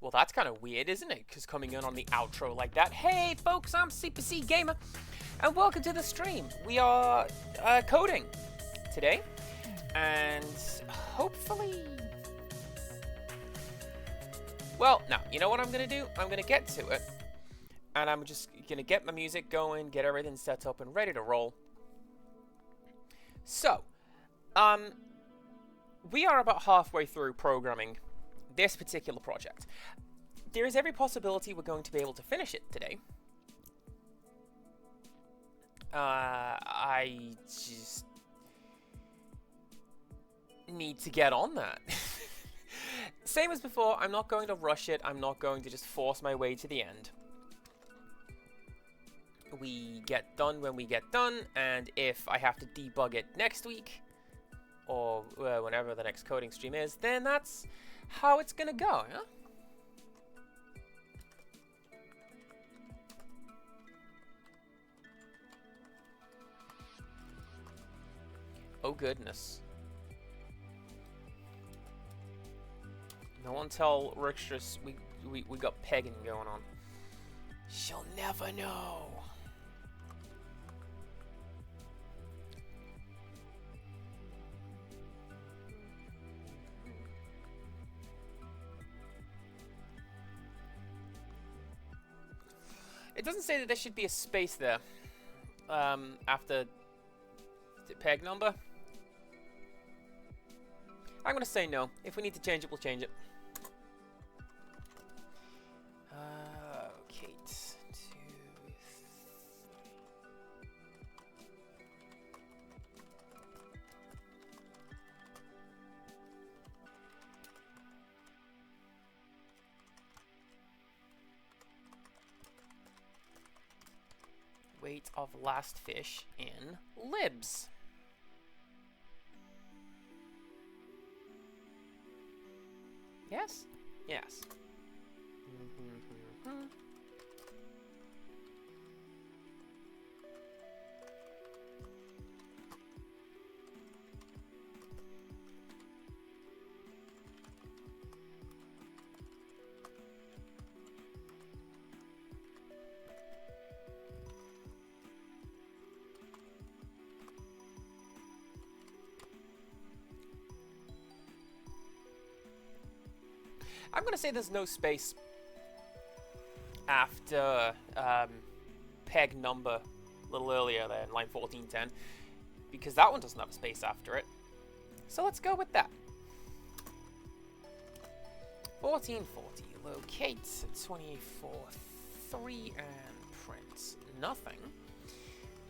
Well, that's kind of weird, isn't it? Because coming in on the outro like that. Hey, folks, I'm CPC Gamer, and welcome to the stream. We are coding today, and hopefully... Well, no, you know what I'm going to do? I'm going to get to it, and I'm just going to get my music going, get everything set up and ready to roll. So, we are about halfway through programming this particular project. There is every possibility we're going to be able to finish it today. I just need to get on that. Same as before, I'm not going to rush it. I'm not going to just force my way to the end. We get done when we get done, and if I have to debug it next week, or whenever the next coding stream is, then that's how it's gonna go, yeah? Oh goodness. No one tell Rixtress we got pegging going on. She'll never know. It doesn't say that there should be a space there after the peg number. I'm gonna say no. If we need to change it, we'll change it. Okay, 2, 3. Weight of last fish in libs. Yes? Yes. I'm going to say there's no space after peg number a little earlier there in line 1410, because that one doesn't have a space after it. So let's go with that. 1440, locate 24.3 and print nothing.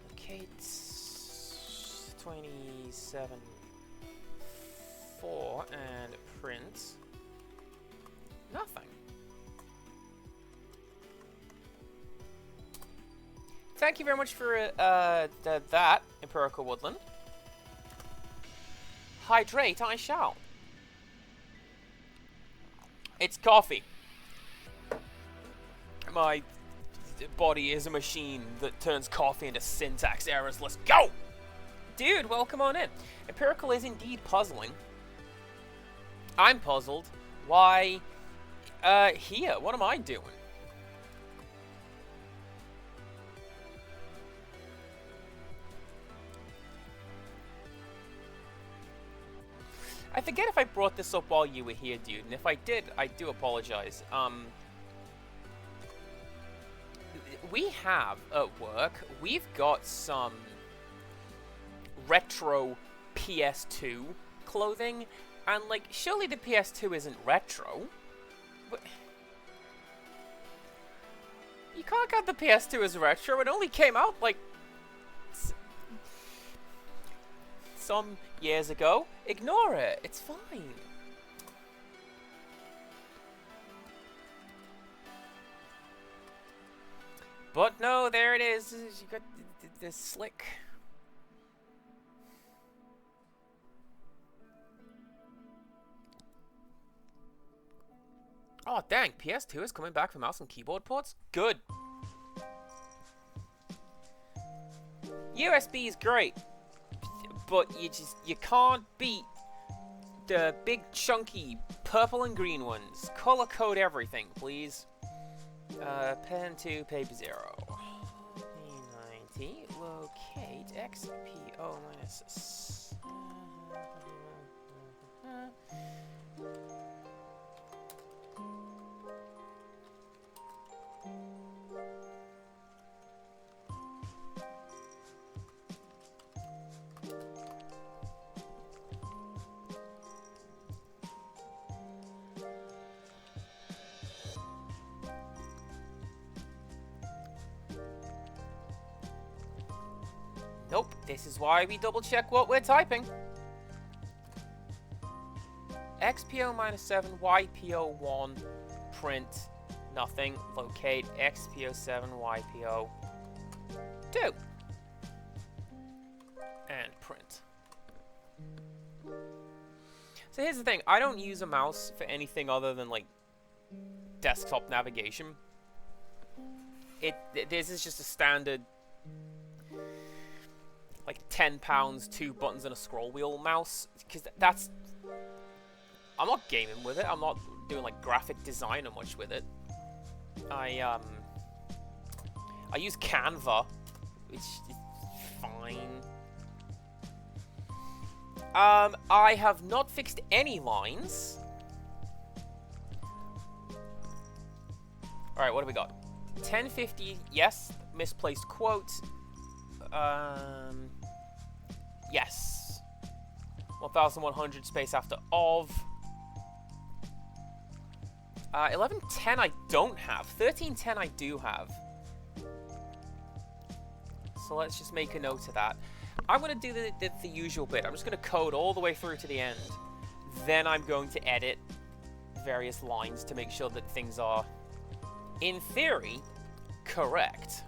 Locate 27.4 and print nothing. Thank you very much for that, Empirical Woodland. Hydrate I shall. It's coffee. My body is a machine that turns coffee into syntax errors. Let's go! Dude, welcome on in. Empirical is indeed puzzling. I'm puzzled. Why... here, what am I doing? I forget if I brought this up while you were here, dude, and if I did, I do apologize. We have, at work, we've got some retro PS2 clothing, and, like, surely the PS2 isn't retro? You can't count the PS2 as retro. It only came out like some years ago. Ignore it. It's fine. But no, there it is. You got this slick. Oh, dang. PS2 is coming back for mouse and keyboard ports? Good. USB is great. But you can't beat the big chunky purple and green ones. Color code everything, please. Pen to paper 0. P90. Locate XPO minus. Nope, this is why we double check what we're typing. XPO minus 7, YPO 1, print, nothing, locate XPO 7, YPO 2. And print. So here's the thing, I don't use a mouse for anything other than like desktop navigation. This is just a standard like £10, 2 buttons and a scroll wheel mouse, because that's, I'm not gaming with it, I'm not doing like graphic design or much with it. I use Canva, which is fine. I have not fixed any lines. Alright, what do we got? 1050, yes, misplaced quote. Yes. 1100 space after of. 1110 I don't have. 1310 I do have. So let's just make a note of that. I'm going to do the usual bit. I'm just going to code all the way through to the end. Then I'm going to edit various lines to make sure that things are, in theory, correct.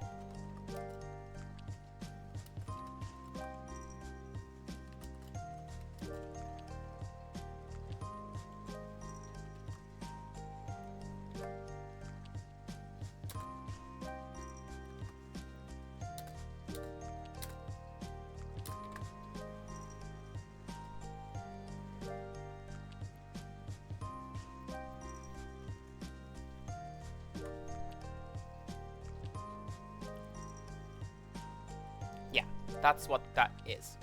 Yeah, that's what that is.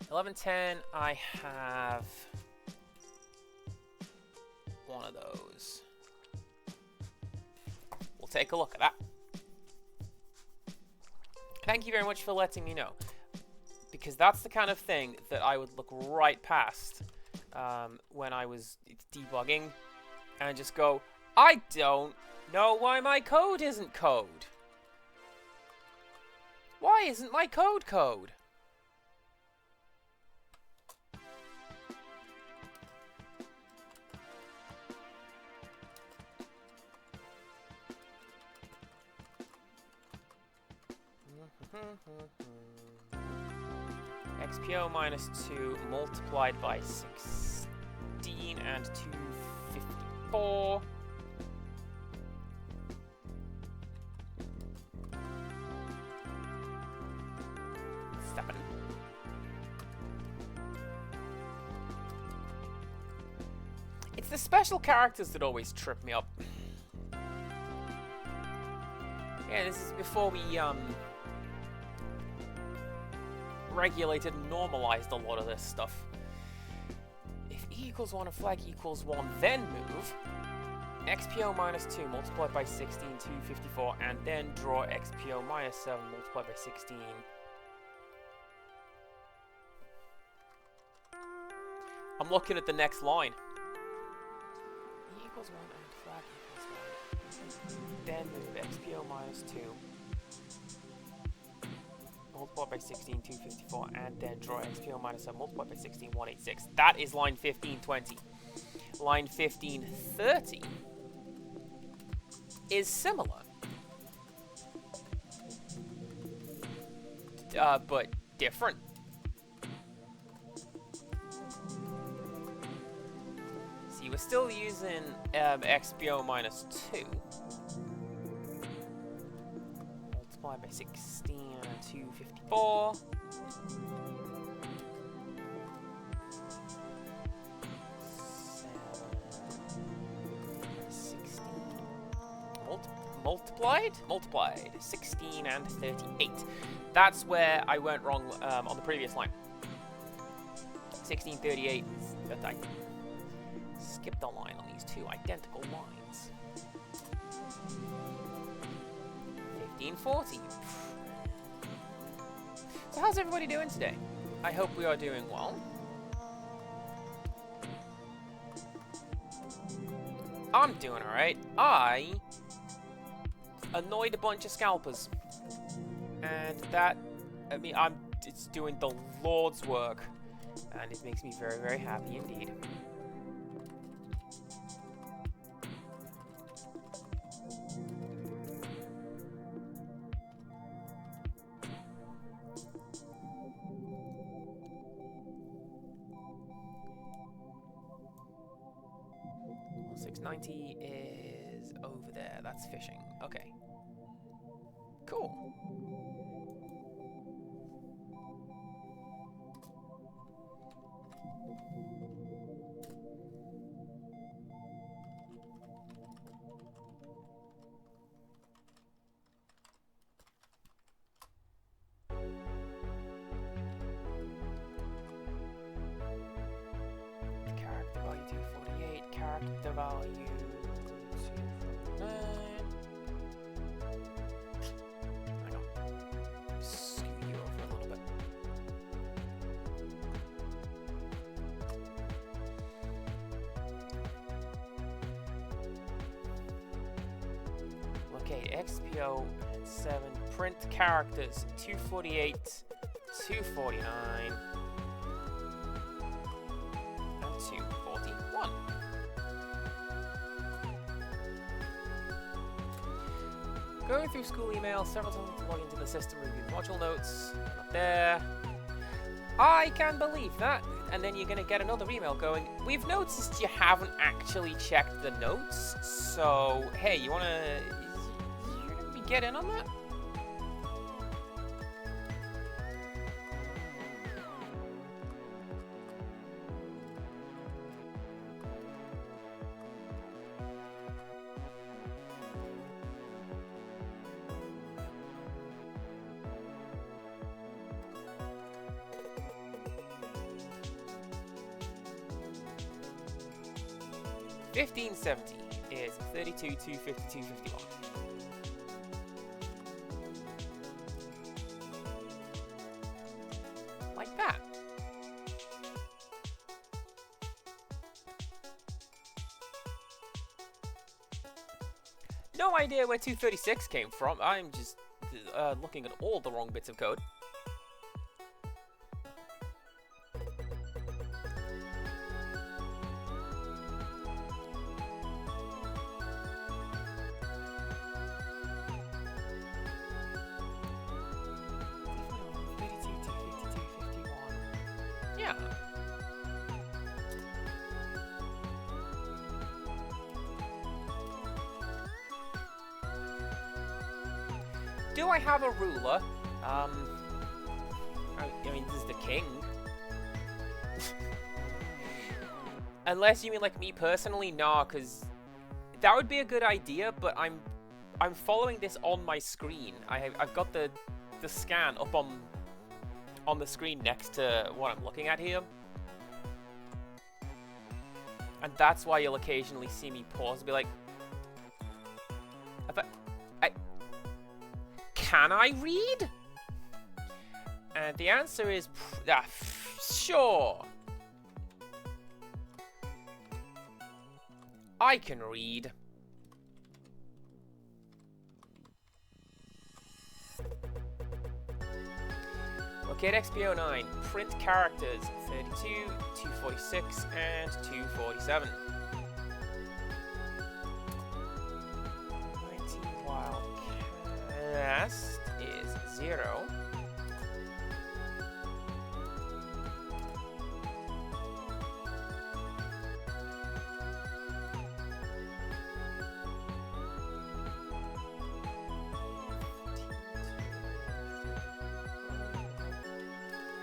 1110, I have one of those. We'll take a look at that. Thank you very much for letting me know, because that's the kind of thing that I would look right past when I was debugging and just go, I don't know why my code isn't code. Why isn't my code code? XPO minus 2 multiplied by 16 and 254. It's the special characters that always trip me up. Yeah, this is before we regulated and normalized a lot of this stuff. If E equals 1 and flag equals 1, then move XPO minus 2 multiplied by 16, 254, and then draw XPO minus 7 multiplied by 16. I'm looking at the next line. E equals 1 and flag equals 1. Then move XPO minus 2 multiplied by 16, 254, and then draw XPO minus 7 multiplied by 16, 186. That is line 1520. Line 1530 is similar, but different. See, we're still using XPO minus 2 multiplied by 16 and 254. multiplied? Multiplied. 16 and 38. That's where I went wrong on the previous line. 16, 38. I skipped a line on these two identical lines. 15, 40. So how's everybody doing today? I hope we are doing well. I'm doing alright. I annoyed a bunch of scalpers. And that, I mean, it's doing the Lord's work. And it makes me very, very happy indeed. Well, 690 is over there. That's fishing. Okay. Cool. Character value 248, character value 249. Hang on. Scoot you over a little bit. Okay, XPO 7, print characters 248, 249. 241. Going through school email several times to log into the system, review module notes. Not there. I can believe that. And then you're going to get another email going, we've noticed you haven't actually checked the notes. So, hey, you want to get in on that? $15.70 is 32, 252, 51. Like that. No idea where 236 came from. I'm just looking at all the wrong bits of code. Yeah. Do I have a ruler? I mean, this is the king. Unless you mean like me personally, nah, because that would be a good idea, but I'm following this on my screen. I've got the scan up on the screen next to what I'm looking at here. And that's why you'll occasionally see me pause and be like, can I read? And the answer is, sure. I can read. Locate XP09. Print characters 32, 246, and 247. 19 while cast is 0.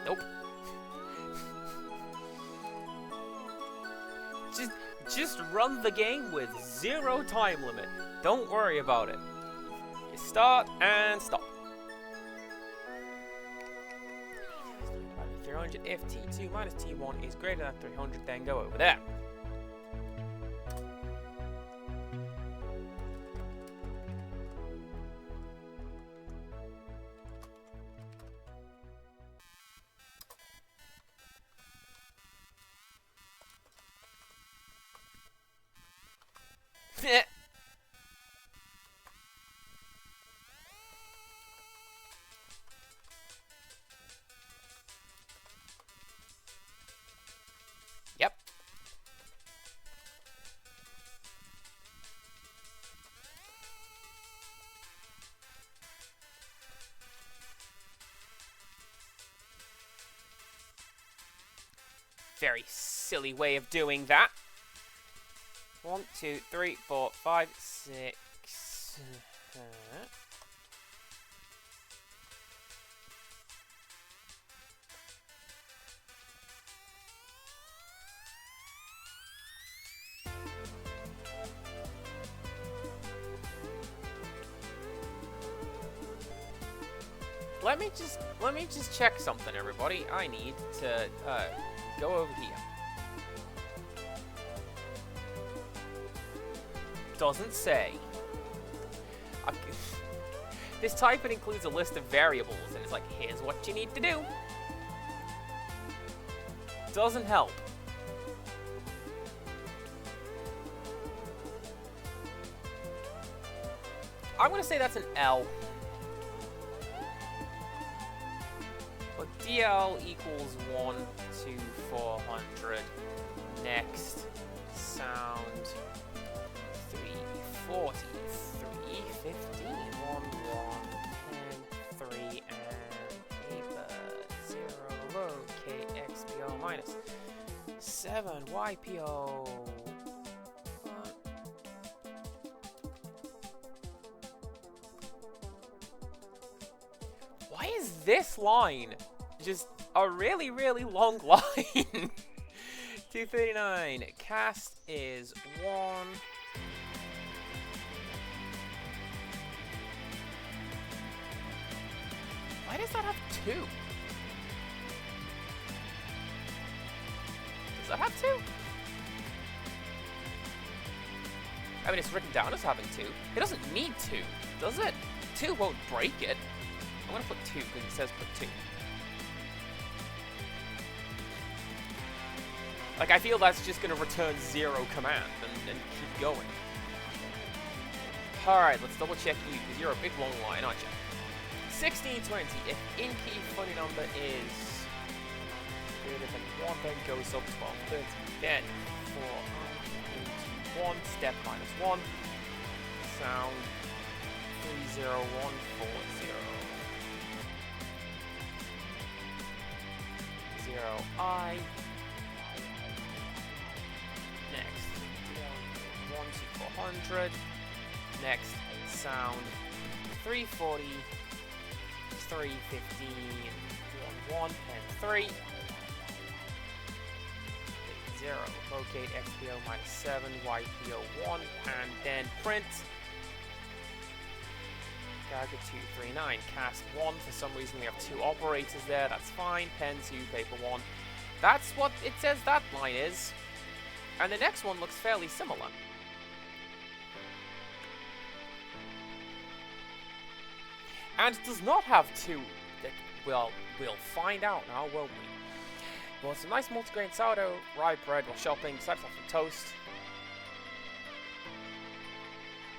Nope. Just run the game with 0 time limit. Don't worry about it. start and stop. 300 if T2 minus T1 is greater than 300, then go over there. Yep. Very silly way of doing that. 1, 2, 3, 4, 5, 6. Let me just check something, everybody. I need to go over here. Doesn't say. This type it includes a list of variables, and it's like, here's what you need to do. Doesn't help. I'm gonna say that's an L. But DL equals 1 to 400. Next, sound 340, 315, 1, 1, 10, 3, and paper 0, locate XPO minus 7, YPO. Why is this line just a really, really long line? 239. Cast is 1. Why does that have 2? Does that have 2? I mean, it's written down as having 2. It doesn't need 2, does it? 2 won't break it. I'm gonna put 2 because it says put 2. Like, I feel that's just gonna return 0 command and keep going. Alright, let's double check you, because you're a big long line, aren't you? 1620. If in-key funny number is greater than 1, then goes up 1230. Then 4 into 1, step minus 1. Sound 30140. 0I. Next, 1 to 400. Next, sound 340, 315, 1, 1, and 3. 0. Locate XPO minus 7, YPO 1, and then print. Dagger 239, cast 1. For some reason we have 2 operators there, that's fine. Pen 2, paper 1. That's what it says that line is. And the next one looks fairly similar. And it does not have 2. Well, we'll find out now, won't we? Well, some nice multigrain sourdough, rye bread while shopping, side off some toast.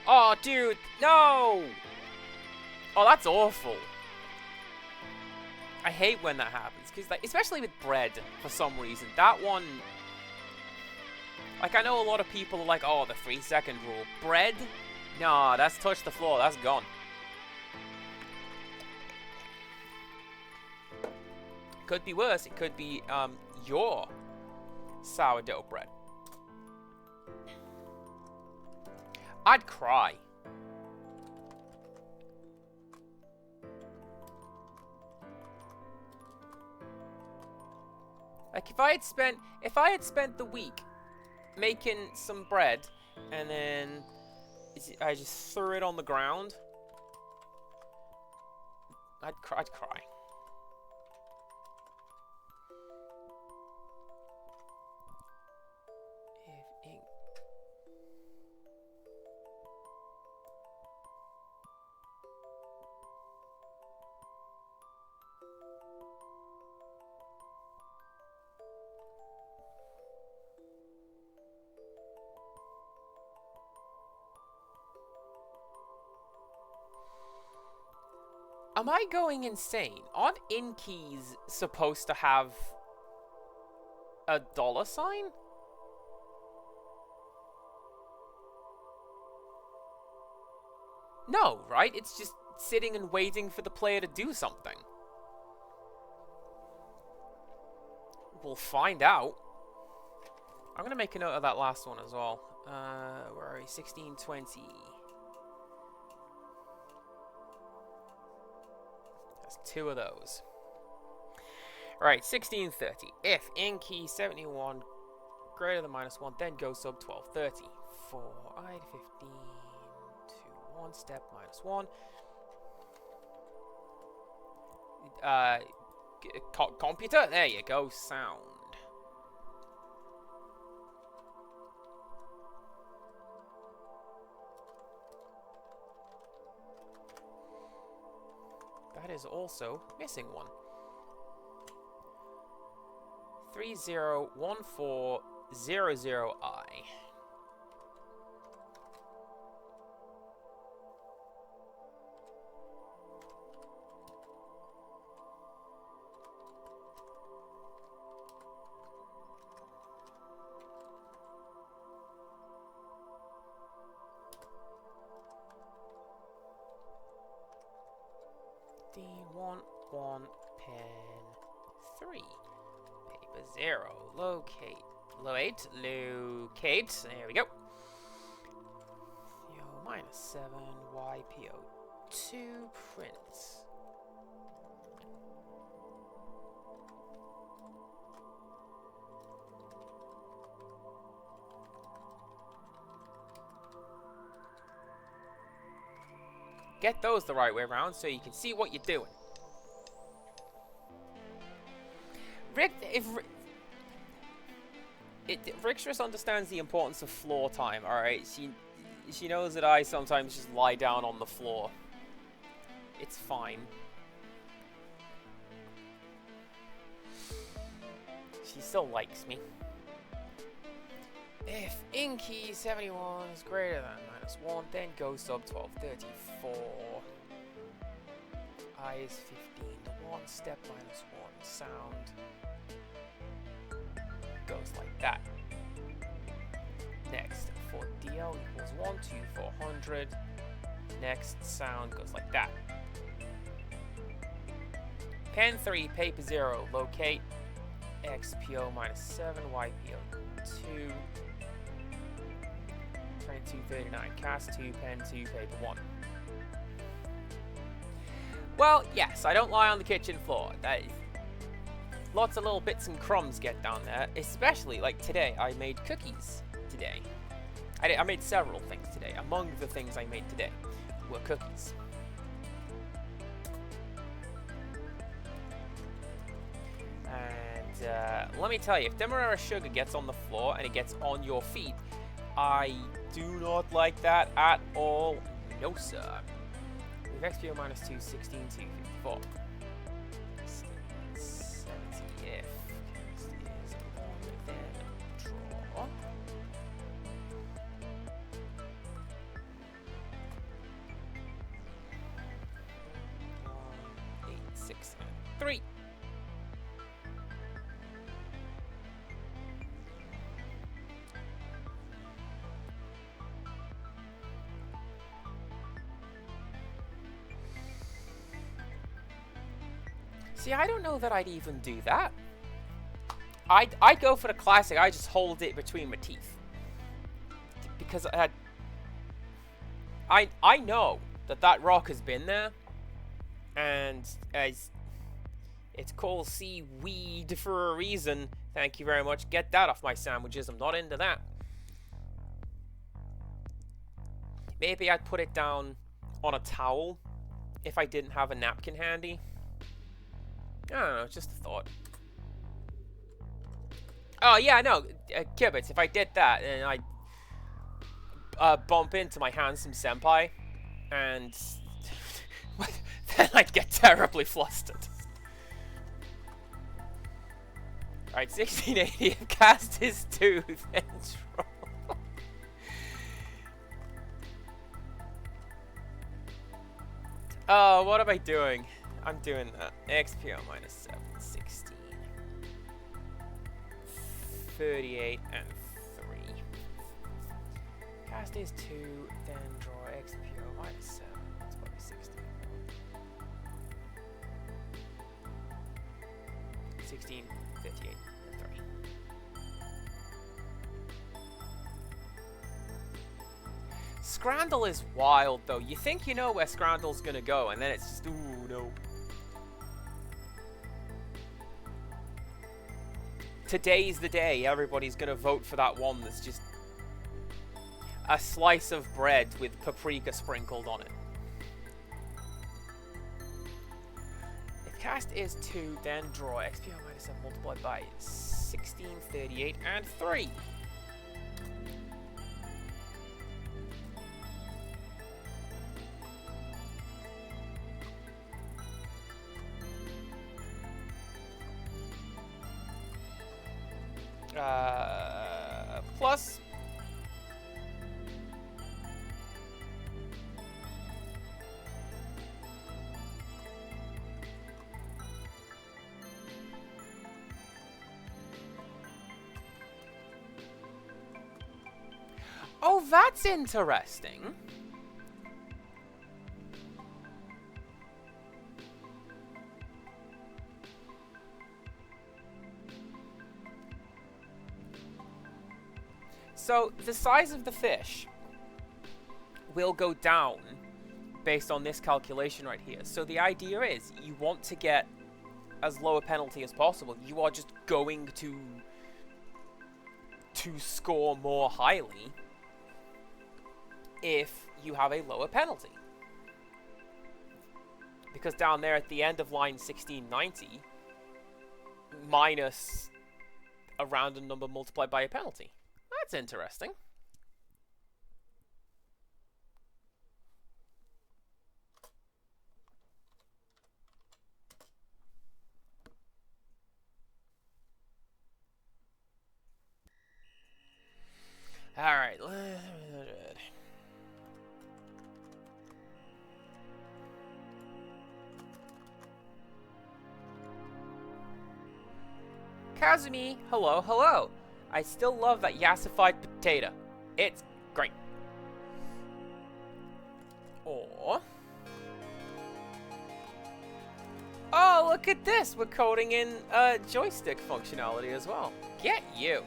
Oh, dude, no! Oh, that's awful. I hate when that happens, because, like, especially with bread, for some reason. That one... Like, I know a lot of people are like, oh, the 3-second rule. Bread? Nah, that's touched the floor. That's gone. Could be worse. It could be, your sourdough bread. I'd cry. Like, if I had spent the week making some bread, and then I just threw it on the ground, I'd cry. If ink. Am I going insane? Aren't in keys supposed to have a $sign? No, right? It's just sitting and waiting for the player to do something. We'll find out. I'm gonna make a note of that last one as well. Where are we? 1620. That's 2 of those. Right, 1630. If in key 71 greater than -1, then go sub 1230. For I 15 to 1 step -1. Computer, there you go, sound. That is also missing one. 301400I. D11 pen 3. Paper 0. Locate. There we go. Yo, -7. YPO2 prints. Get those the right way around so you can see what you're doing. Rixtress understands the importance of floor time, alright? She knows that I sometimes just lie down on the floor. It's fine. She still likes me. If in key 71 is greater than -1, then go sub 1234. I is 15 to 1, step -1, sound. Goes like that. Next, for DL equals 1 to 400. Next, sound goes like that. Pen 3, paper 0, locate. XPO -7, YPO2. 2239, cast 2, pen 2, paper 1. Well, yes, I don't lie on the kitchen floor. Lots of little bits and crumbs get down there, especially like today. I made cookies today. I made several things today. Among the things I made today were cookies. And let me tell you, if Demerara sugar gets on the floor and it gets on your feet, I do not like that at all. No, sir. With XPO -2, 16, 254. 70 if cast is on, then draw. 8, 6, and 3. See, I don't know that I'd even do that. I'd go for the classic. I just hold it between my teeth. Because I know that rock has been there. And as it's called seaweed for a reason. Thank you very much. Get that off my sandwiches. I'm not into that. Maybe I'd put it down on a towel if I didn't have a napkin handy. I don't know, just a thought. Oh, yeah, no, Kibitz, if I did that, and I bump into my handsome senpai, and then I'd get terribly flustered. Alright, 1680, if cast is 2, then draw. Oh, what am I doing? I'm doing that. XPO minus 7, 16. 38 and 3. Cast is 2, then draw XPO minus 7. That's probably 16. 16, 58, and 3. Scrandle is wild, though. You think you know where Scrandle's gonna go, and then it's just, ooh, no. Today's the day everybody's gonna vote for that one that's just a slice of bread with paprika sprinkled on it. If cast is 2, then draw XPO minus 7 multiplied by 16, 38, and 3. Plus oh, that's interesting. So, the size of the fish will go down based on this calculation right here. So the idea is you want to get as low a penalty as possible. You are just going to score more highly if you have a lower penalty. Because down there at the end of line 1690, minus a random number multiplied by a penalty. That's interesting. All right. Kazumi, hello, hello. I still love that yassified potato. It's great. Or... oh, look at this. We're coding in joystick functionality as well. Get you.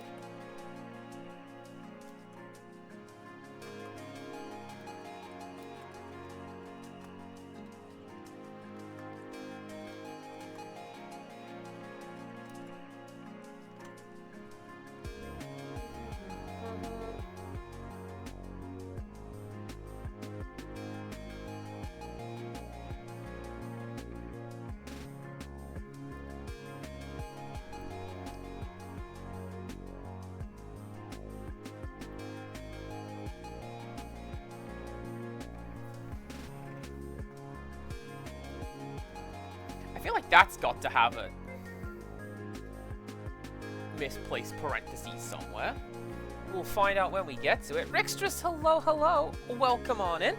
I feel like that's got to have a misplaced parentheses somewhere. We'll find out when we get to it. Rixtress, hello, hello. Welcome on in.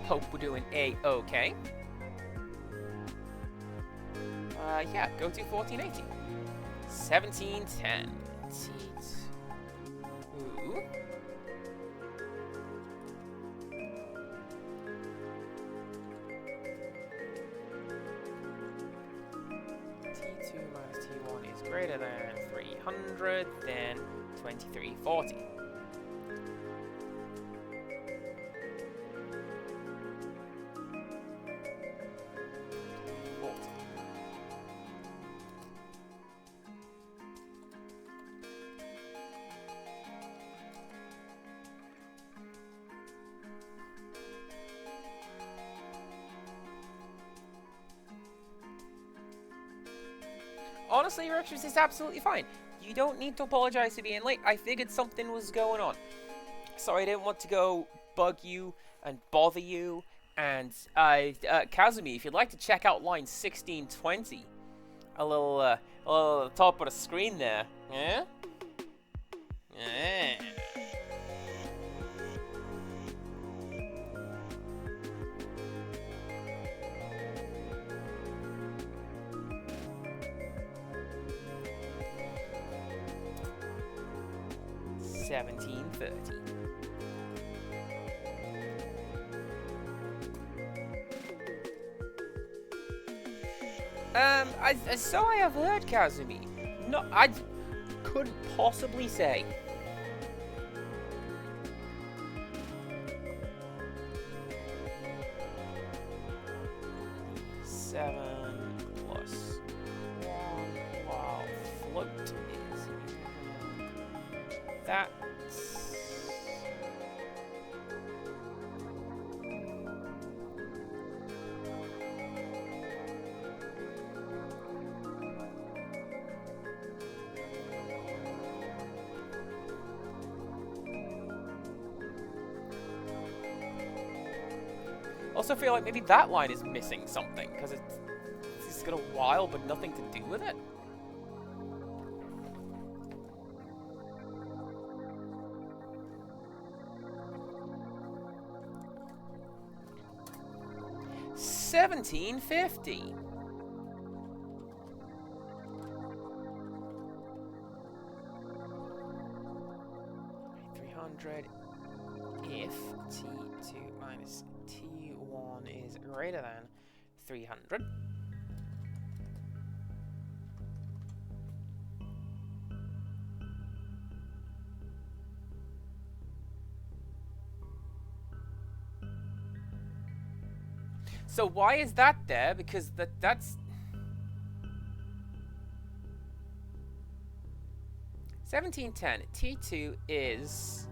Hope we're doing A-okay. Yeah, go to 1480. 1710. Ooh. T2 minus T1 is greater than 300, then 2340. honestly, Rexus, this is absolutely fine. You don't need to apologize for being late. I figured something was going on. So I didn't want to go bug you and bother you. And, Kazumi, if you'd like to check out line 1620, a little top of the screen there. Yeah? Yeah. $17.30. So I have heard, Kazumi. No, I couldn't possibly say. Seven plus one while float is that. Also feel like maybe that line is missing something, because it's got a while but nothing to do with it. $17.50. $300 if T2 minus T1 is greater than 300. So why is that there? Because that's 1710. T2 is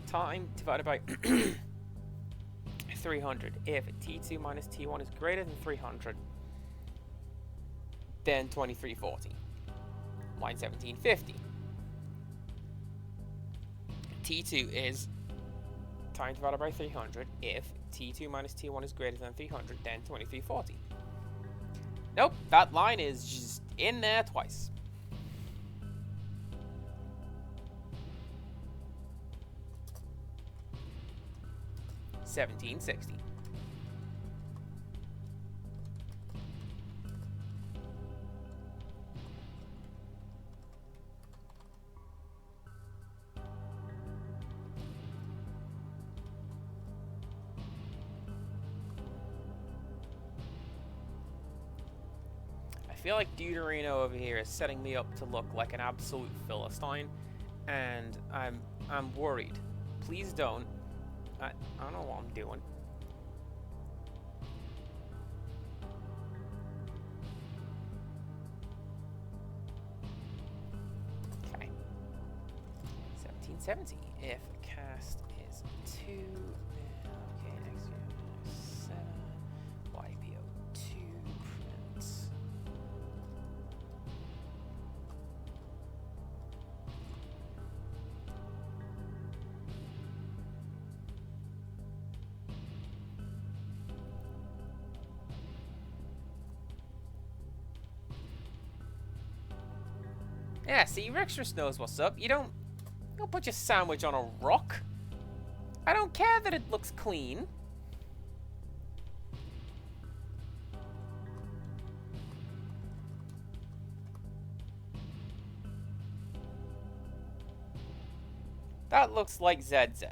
time divided by 300. If T2 minus T1 is greater than 300, then 2340. Line 1750. T2 is time divided by 300. If T2 minus T1 is greater than 300, then 2340. Nope, that line is just in there twice. $17.60. I feel like Deuterino over here is setting me up to look like an absolute Philistine, and I'm worried. Please don't. I don't know what I'm doing. Okay. 1770. If cast is 2, okay, next year 7. YBO 2 print. Yeah, see, Rexus knows what's up. You don't put your sandwich on a rock. I don't care that it looks clean. That looks like ZZ.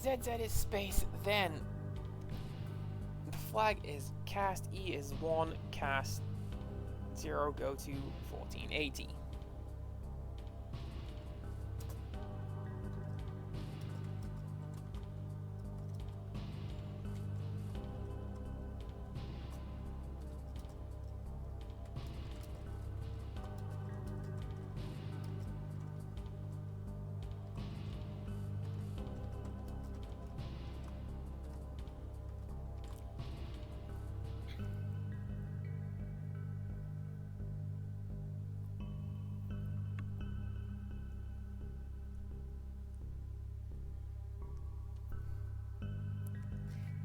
ZZ is space, then the flag is cast E is 1, cast 0, go to 1480.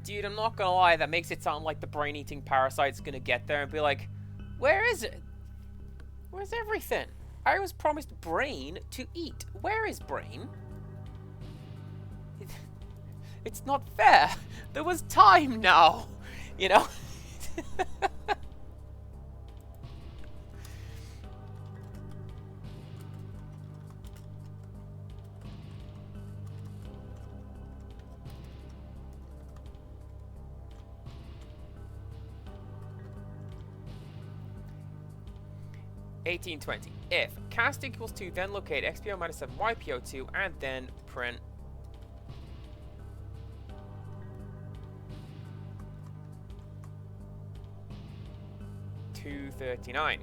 Dude, I'm not gonna lie, that makes it sound like the brain-eating parasite's gonna get there and be like, where is it? Where's everything? I was promised brain to eat. Where is brain? It's not fair. There was time now, you know? 1820. If cast equals 2, then locate XPO minus 7, YPO 2, and then print. $239.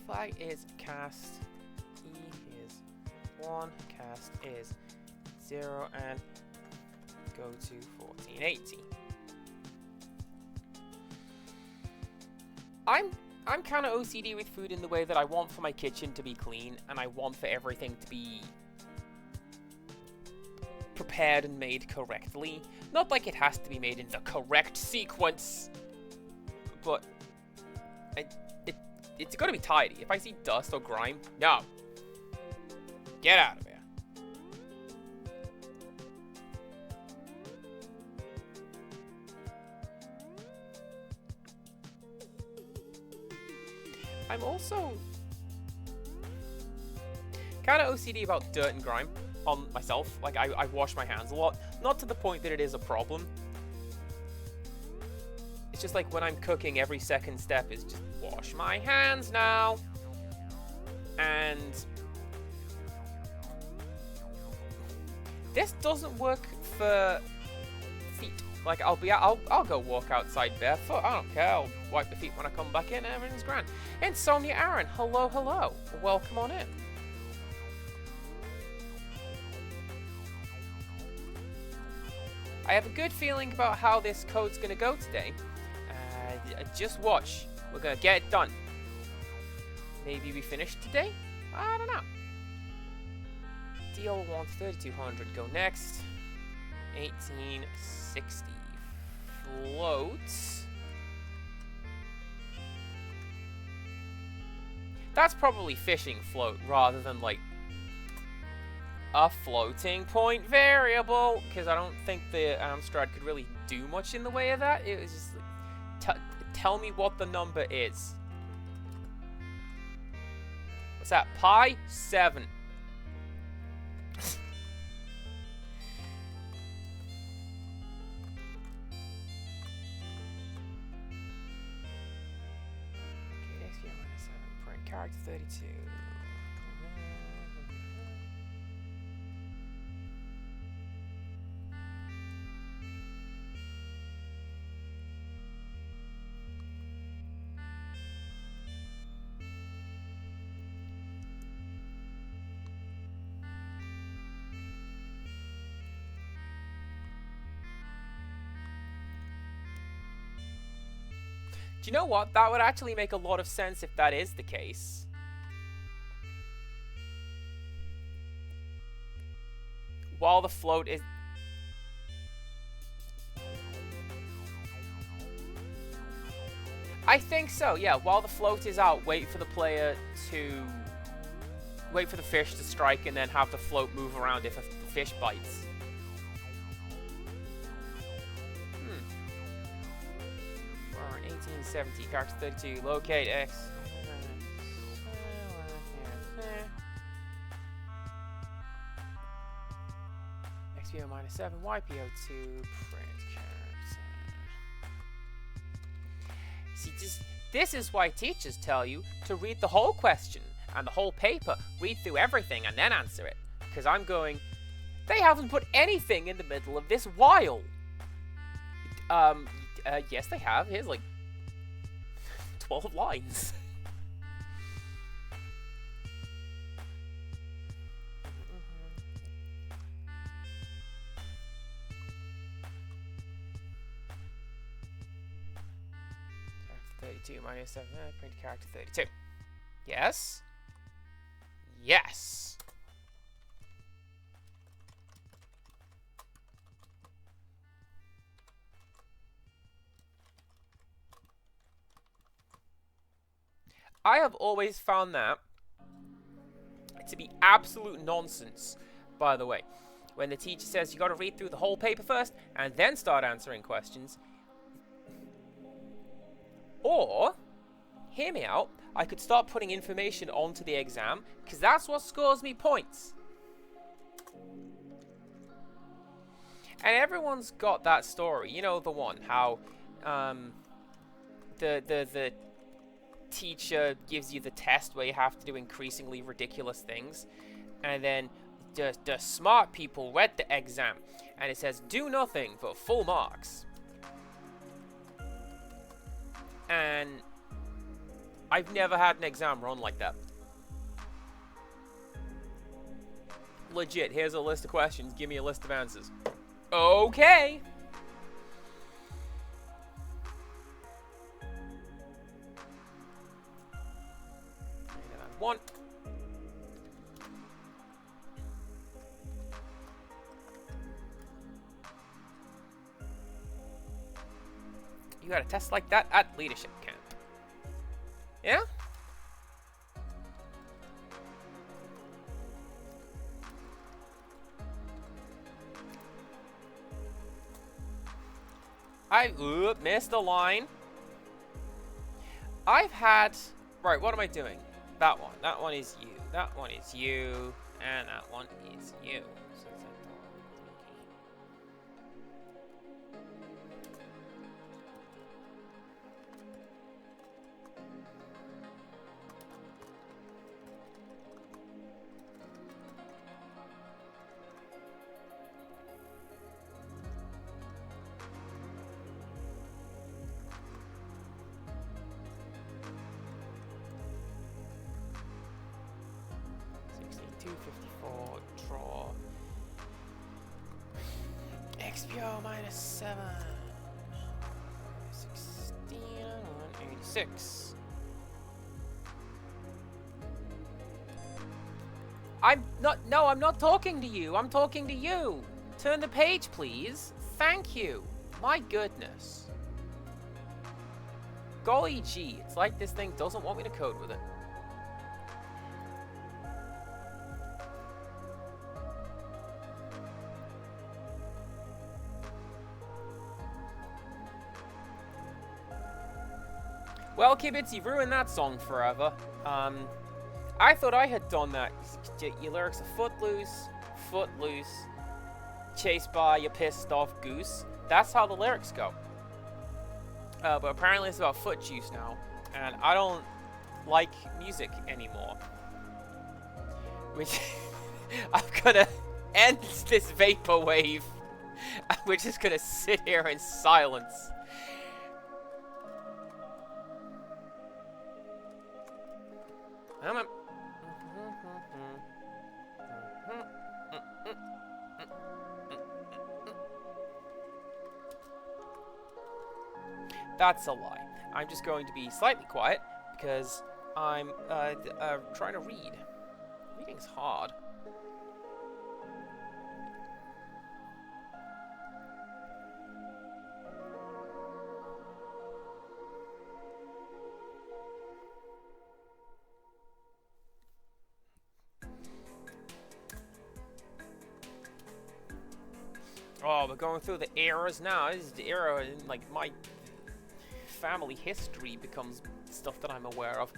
Flag is cast, E is 1, cast is 0, and go to 1480. I'm kind of OCD with food in the way that I want for my kitchen to be clean, and I want for everything to be prepared and made correctly. Not like it has to be made in the correct sequence, but it's got to be tidy. If I see dust or grime, no. Get out of here. I'm also kind of OCD about dirt and grime on myself. Like, I wash my hands a lot. Not to the point that it is a problem. It's just like when I'm cooking, every second step is just wash my hands now. And this doesn't work for feet. Like, I'll go walk outside barefoot. I don't care. I'll wipe the feet when I come back in. Everything's grand. Insomnia Aaron, hello, hello. Welcome on in. I have a good feeling about how this code's gonna go today. Just watch. We're gonna get it done. Maybe we finish today? I don't know. Deal wants 3200. Go next. 1860. Floats. That's probably fishing float rather than like a floating point variable, because I don't think the AMStream could really do much in the way of that. It was just like, tell me what the number is. What's that? Pi 7. Print character 32. Do you know what? That would actually make a lot of sense if that is the case. While the float is... I think so, yeah. While the float is out, wait for the player to... Wait for the fish to strike and then have the float move around if a fish bites. 1870, character 32, locate X. XPO minus 7, YPO 2, print character. See, just This is why teachers tell you to read the whole question and the whole paper, read through everything and then answer it. Because I'm going, they haven't put anything in the middle of this while. Yes they have. Here's like 12 lines. Character 32 minus 7, print character 32. Yes? Yes! I have always found that to be absolute nonsense, by the way. When the teacher says you got to read through the whole paper first and then start answering questions. Or, hear me out, I could start putting information onto the exam because that's what scores me points. And everyone's got that story. You know the one, how the teacher gives you the test where you have to do increasingly ridiculous things, and then the smart people read the exam and it says do nothing for full marks. And I've never had an exam run like that. Legit, here's a list of questions, give me a list of answers. Okay. One. You got a test like that at leadership camp. Yeah? I missed a line. I've had... Right, what am I doing? That one. That one is you. That one is you. And that one is you. So draw. XPO minus 7. 16 and 186. I'm not talking to you. I'm talking to you. Turn the page, please. Thank you. My goodness. Golly gee, it's like this thing doesn't want me to code with it. Well, Kibbits, you've ruined that song forever. I thought I had done that. Your lyrics are footloose, chased by a pissed off goose. That's how the lyrics go. But apparently it's about foot juice now. And I don't like music anymore. Which, I'm gonna end this vaporwave. We're just gonna sit here in silence. That's a lie. I'm just going to be slightly quiet because I'm trying to read. Reading's hard. Oh, we're going through the eras now. This is the era in, like, my family history becomes stuff that I'm aware of.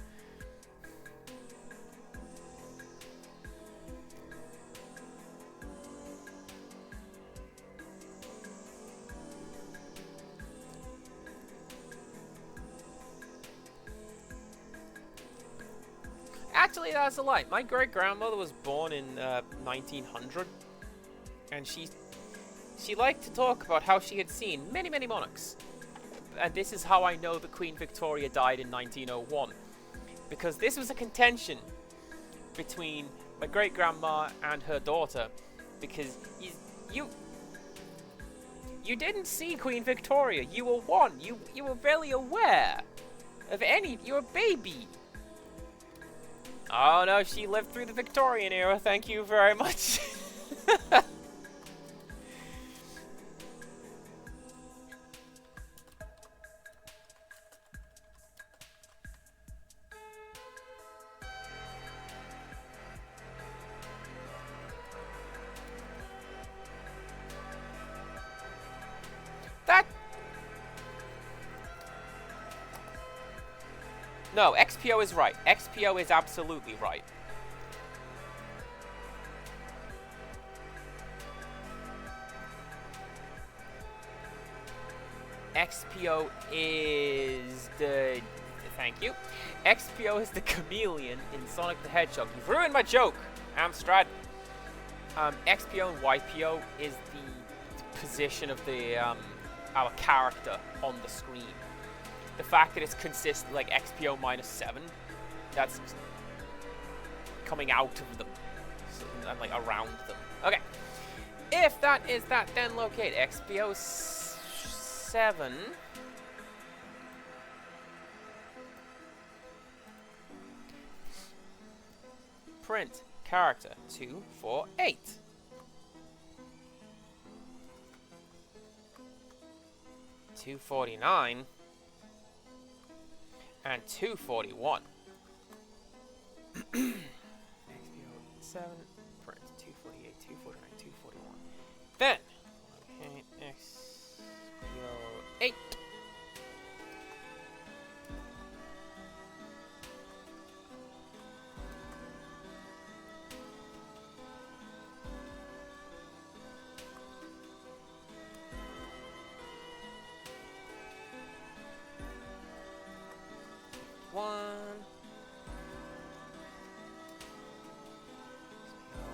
Actually, that's a lie. My great-grandmother was born in 1900, and she liked to talk about how she had seen many, many monarchs. And this is how I know that Queen Victoria died in 1901. Because this was a contention between my great-grandma and her daughter. Because you didn't see Queen Victoria. You were one. You were barely aware of any. You were a baby. Oh no, she lived through the Victorian era. Thank you very much. No, XPO is right. XPO is absolutely right. XPO is the... Thank you. XPO is the chameleon in Sonic the Hedgehog. You've ruined my joke, AMStream. XPO and YPO is the position of the our character on the screen. The fact that it's consistent, like XPO -7, that's coming out of them, so, and like around them. Okay, if that is that, then locate XPO 7. Print character 248. $249 and 241. XPO 7, print 248, 249, 241. Then, okay, XPO 8.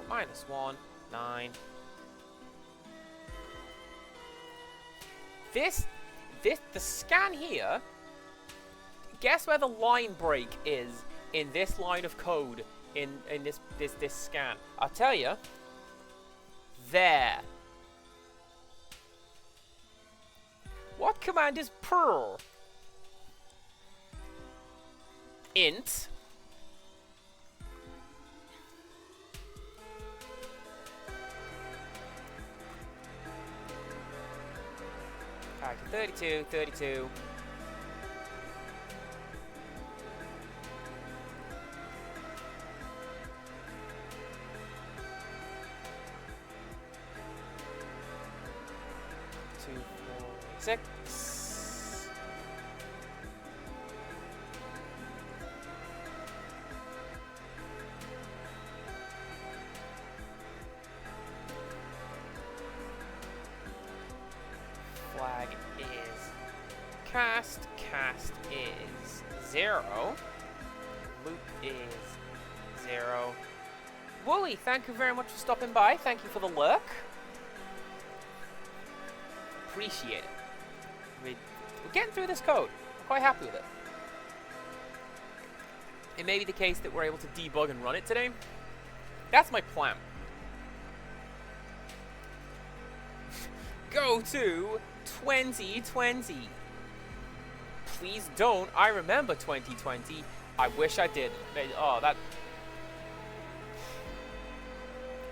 -1, 9. The scan here, guess where the line break is in this line of code in this scan? I'll tell you. There. What command is purr? Int. Character 32, 32. Two, 4, 6. Flag is cast is 0, loop is 0. Wooly, thank you very much for stopping by. Thank you for the lurk. Appreciate it. We're getting through this code. I'm quite happy with it. It may be the case that we're able to debug and run it today. That's my plan. Go to 2020. Please don't. I remember 2020. I wish I did. Oh, that...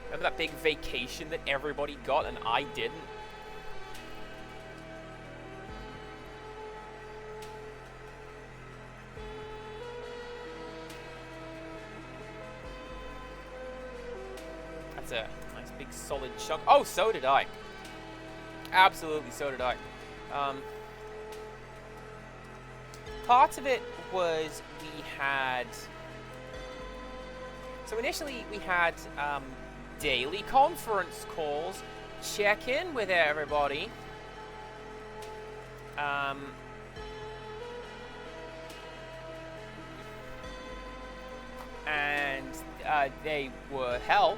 Remember that big vacation that everybody got and I didn't? That's a nice big solid chunk. Oh, so did I. Absolutely, so did I. Part of it was we had... So initially we had daily conference calls, check in with everybody. And they were hell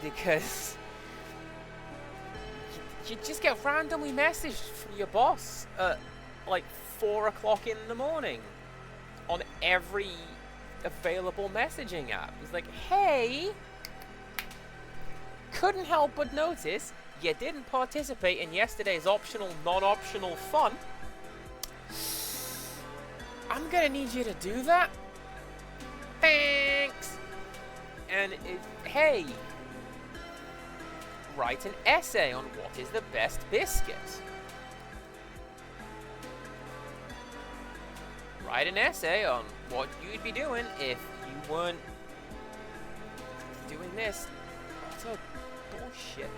because you just get randomly messaged from your boss at like 4 o'clock in the morning on every available messaging app. It's like, hey, couldn't help but notice you didn't participate in yesterday's optional, non-optional fun. I'm gonna need you to do that. Thanks. And hey, write an essay on what is the best biscuit. Write an essay on what you'd be doing if you weren't doing this. Utter bullshit.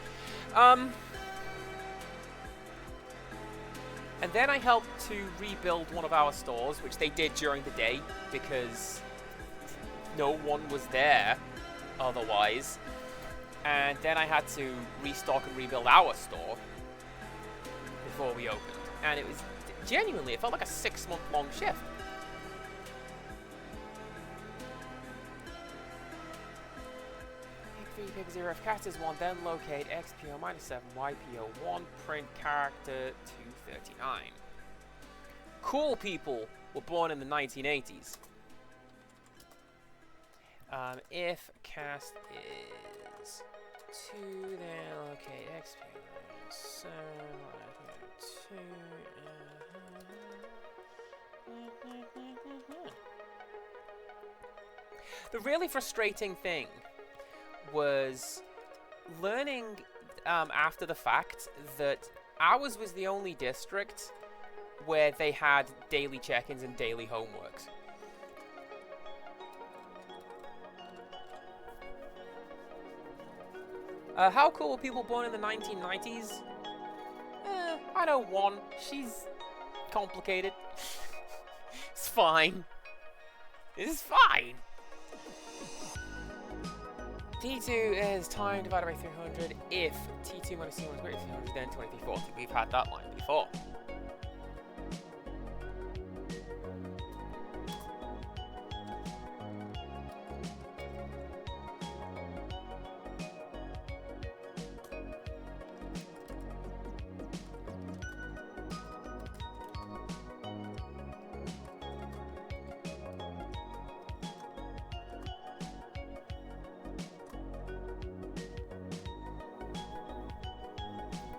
And then I helped to rebuild one of our stores, which they did during the day because no one was there otherwise. And then I had to restock and rebuild our store before we opened. And it was genuinely, it felt like a 6-month-long shift. Pick 0 if cat is 1, then locate XPO -7, YPO 1, print character 239. Cool people were born in the 1980s. If cast is 2, then locate XPO 7, YPO 2. The really frustrating thing was learning after the fact that ours was the only district where they had daily check-ins and daily homeworks. How cool were people born in the 1990s? I know one. She's complicated. It's fine. It's fine. T2 is time divided by 300 if T2 minus T1 is greater than 300, then 2340. We've had that line before.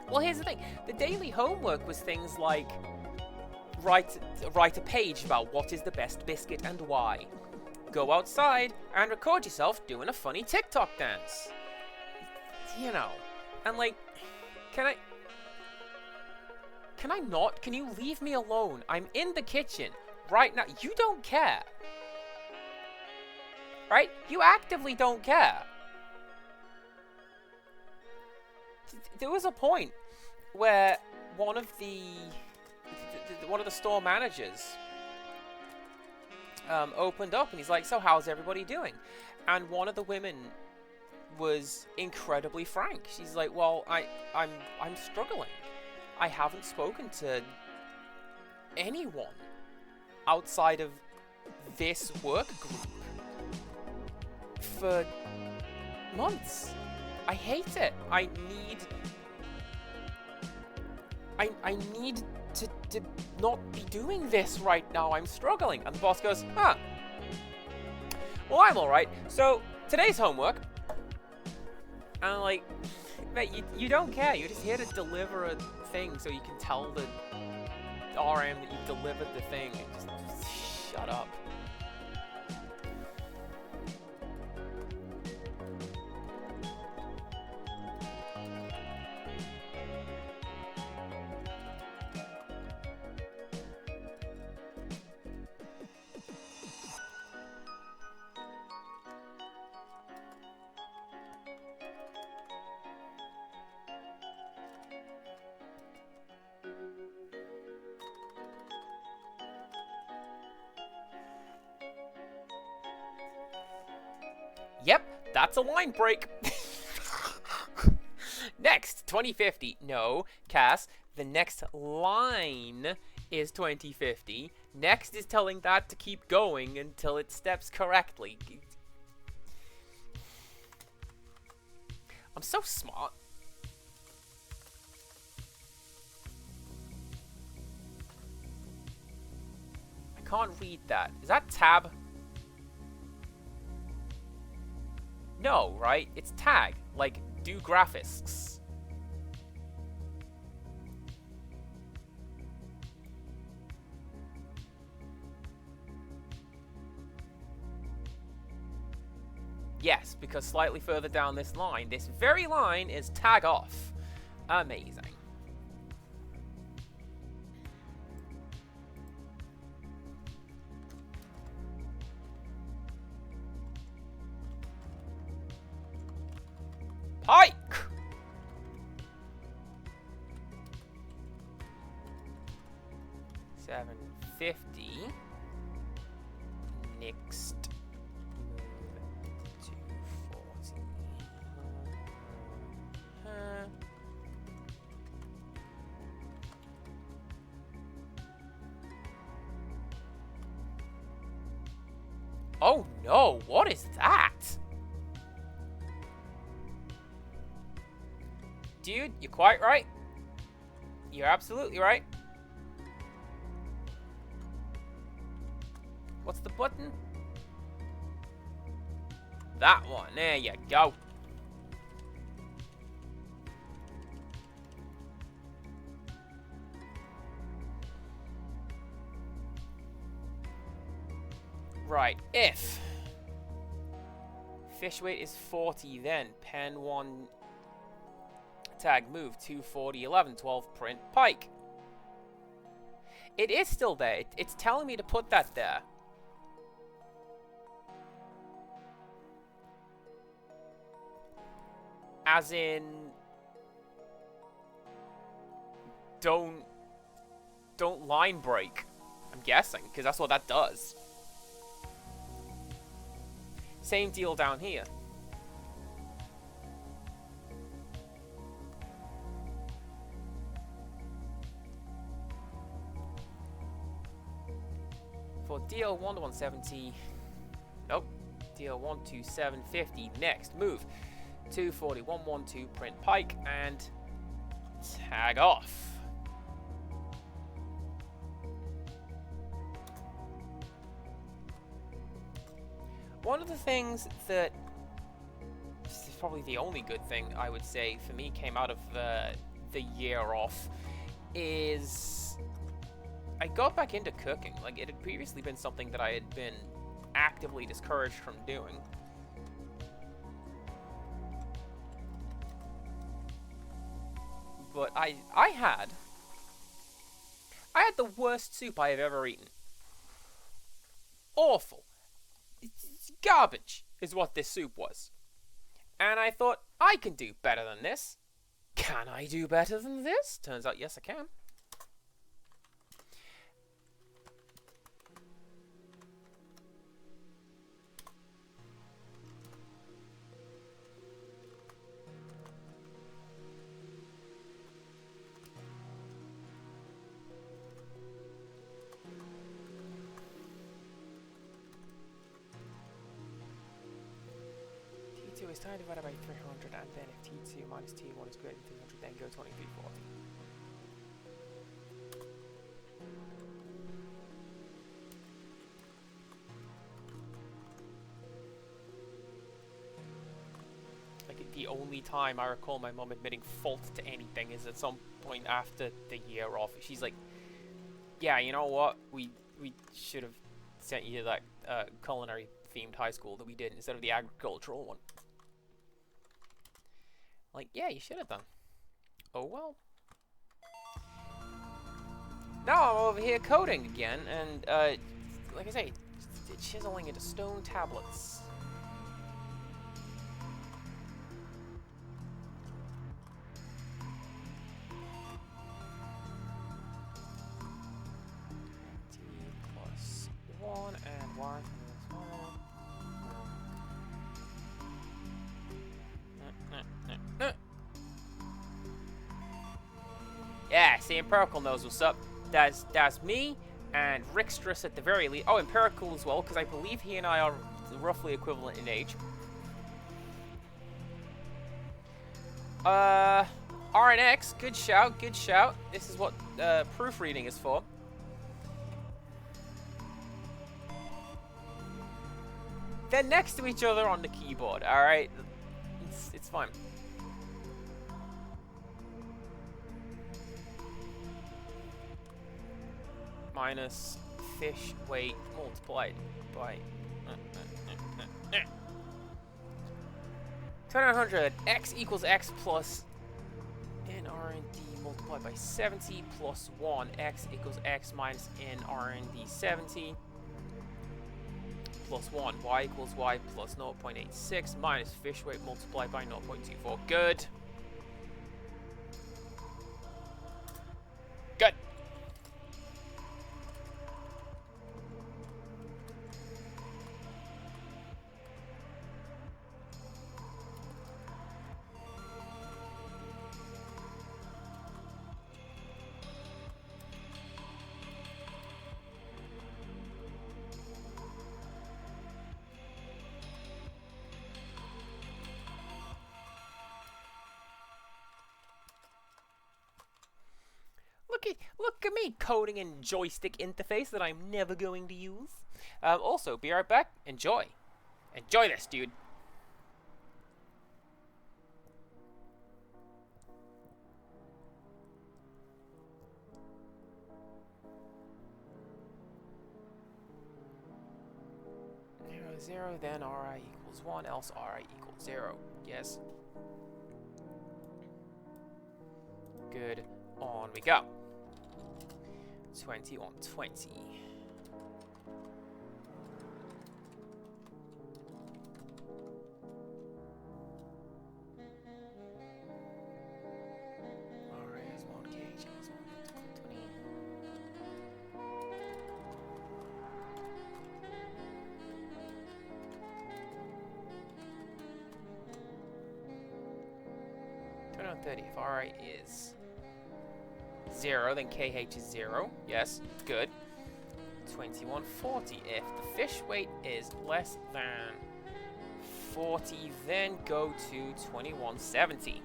Well, here's the thing. The daily homework was things like write a page about what is the best biscuit and why. Go outside and record yourself doing a funny TikTok dance. You know. And like, can I not? Can you leave me alone? I'm in the kitchen right now. You don't care. Right? You actively don't care. There was a point where one of the store managers opened up and he's like, "So how's everybody doing?" And one of the women was incredibly frank. She's like, "Well, I'm struggling. I haven't spoken to anyone outside of this work group for months. I hate it. I need to not be doing this right now. I'm struggling." And the boss goes, "Huh. Well, I'm alright. So, today's homework." And I'm like, mate, you don't care. You're just here to deliver a thing so you can tell the RM that you've delivered the thing. Just shut up. Yep, that's a line break. Next, 2050. No, Cass, the next line is 2050. Next is telling that to keep going until it steps correctly. I'm so smart. I can't read that. Is that tab? No, right? It's tag. Like, do graphics. Yes, because slightly further down this line, this very line is tag off. Amazing. Pike! 750. Next. Oh no, what is that? Dude, you're quite right. You're absolutely right. What's the button? That one, there you go. Right, if fish weight is 40, then pen 1 tag move 240 11 12 print pike. It is still there. It's telling me to put that there. As in, don't line break. I'm guessing, because that's what that does. Same deal down here. For DL1 to 170, nope. DL1 to 750. Next move 240 112 print pike and tag off. One of the things that, this is probably the only good thing I would say for me came out of the year off, is I got back into cooking. Like, it had previously been something that I had been actively discouraged from doing. But I had the worst soup I have ever eaten. Awful. It's garbage is what this soup was. And I thought, I can do better than this. Can I do better than this? Turns out, yes, I can. T2 is time divided by 300, and then if T2 minus T1 is greater than 300, then go 2340. Like, the only time I recall my mom admitting fault to anything is at some point after the year off. She's like, yeah, you know what? We should have sent you to that culinary themed high school that we did instead of the agricultural one. Like, yeah, you should have done. Oh well. Now I'm over here coding again, and like I say, chiseling into stone tablets. T plus 1 and 1 plus 1. Yeah, see, Empirical knows what's up. That's me and Rickstress at the very least. Oh, Empirical as well, because I believe he and I are roughly equivalent in age. R and X, good shout, good shout. This is what proofreading is for. They're next to each other on the keyboard, alright? It's fine. Minus fish weight multiplied by 2900. X equals X plus NRND multiplied by 70 plus 1. X equals X minus NRND 70 plus 1. Y equals Y plus 0.86 minus fish weight multiplied by 0.24. Good. Good. Look at me coding in joystick interface that I'm never going to use. Also, be right back. Enjoy. Enjoy this, dude. Zero, then Ri equals 1, else Ri equals 0. Yes. Good. On we go. 20 on 20. Alright, is 1 kg, is 1 20. On 30. If Ri is 0, then KH is 0. Yes, good. 2140. If the fish weight is less than 40, then go to 2170.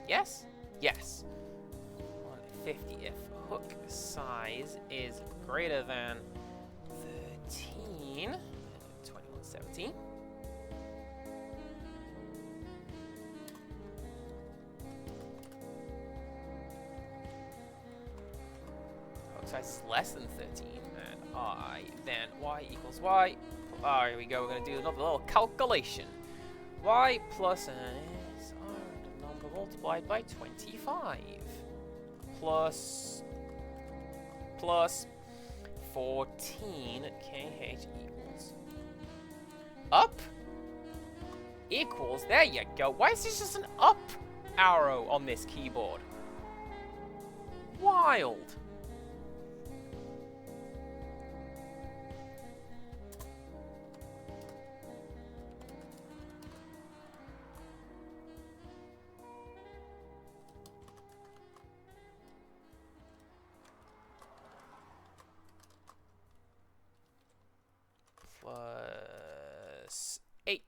Yes? Yes. 150. If hook size is greater than 13, 2170. Size is less than 13, and then y equals y. Alright, here we go. We're going to do another little calculation. Y plus is the number multiplied by 25 plus 14 kh equals up equals. There you go. Why is this just an up arrow on this keyboard? Wild. Plus 8.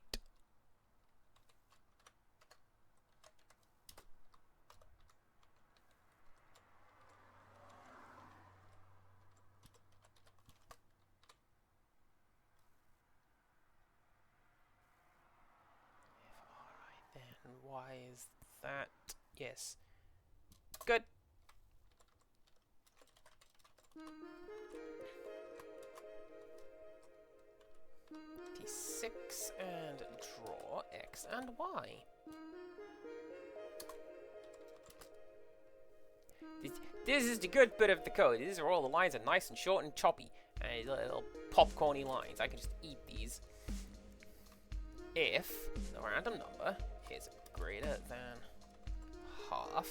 Alright then, why is that? Yes. Good. D6 and draw X and Y. This is the good bit of the code. These are all the lines are nice and short and choppy. And little popcorny lines. I can just eat these. If the random number is greater than half,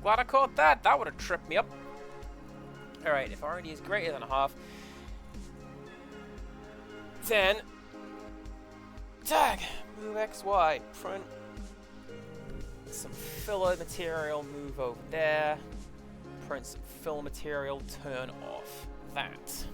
glad I caught that. That would have tripped me up. Alright, if RD is greater than a half, then tag, move XY, print some filler material, move over there, print some filler material, turn off that.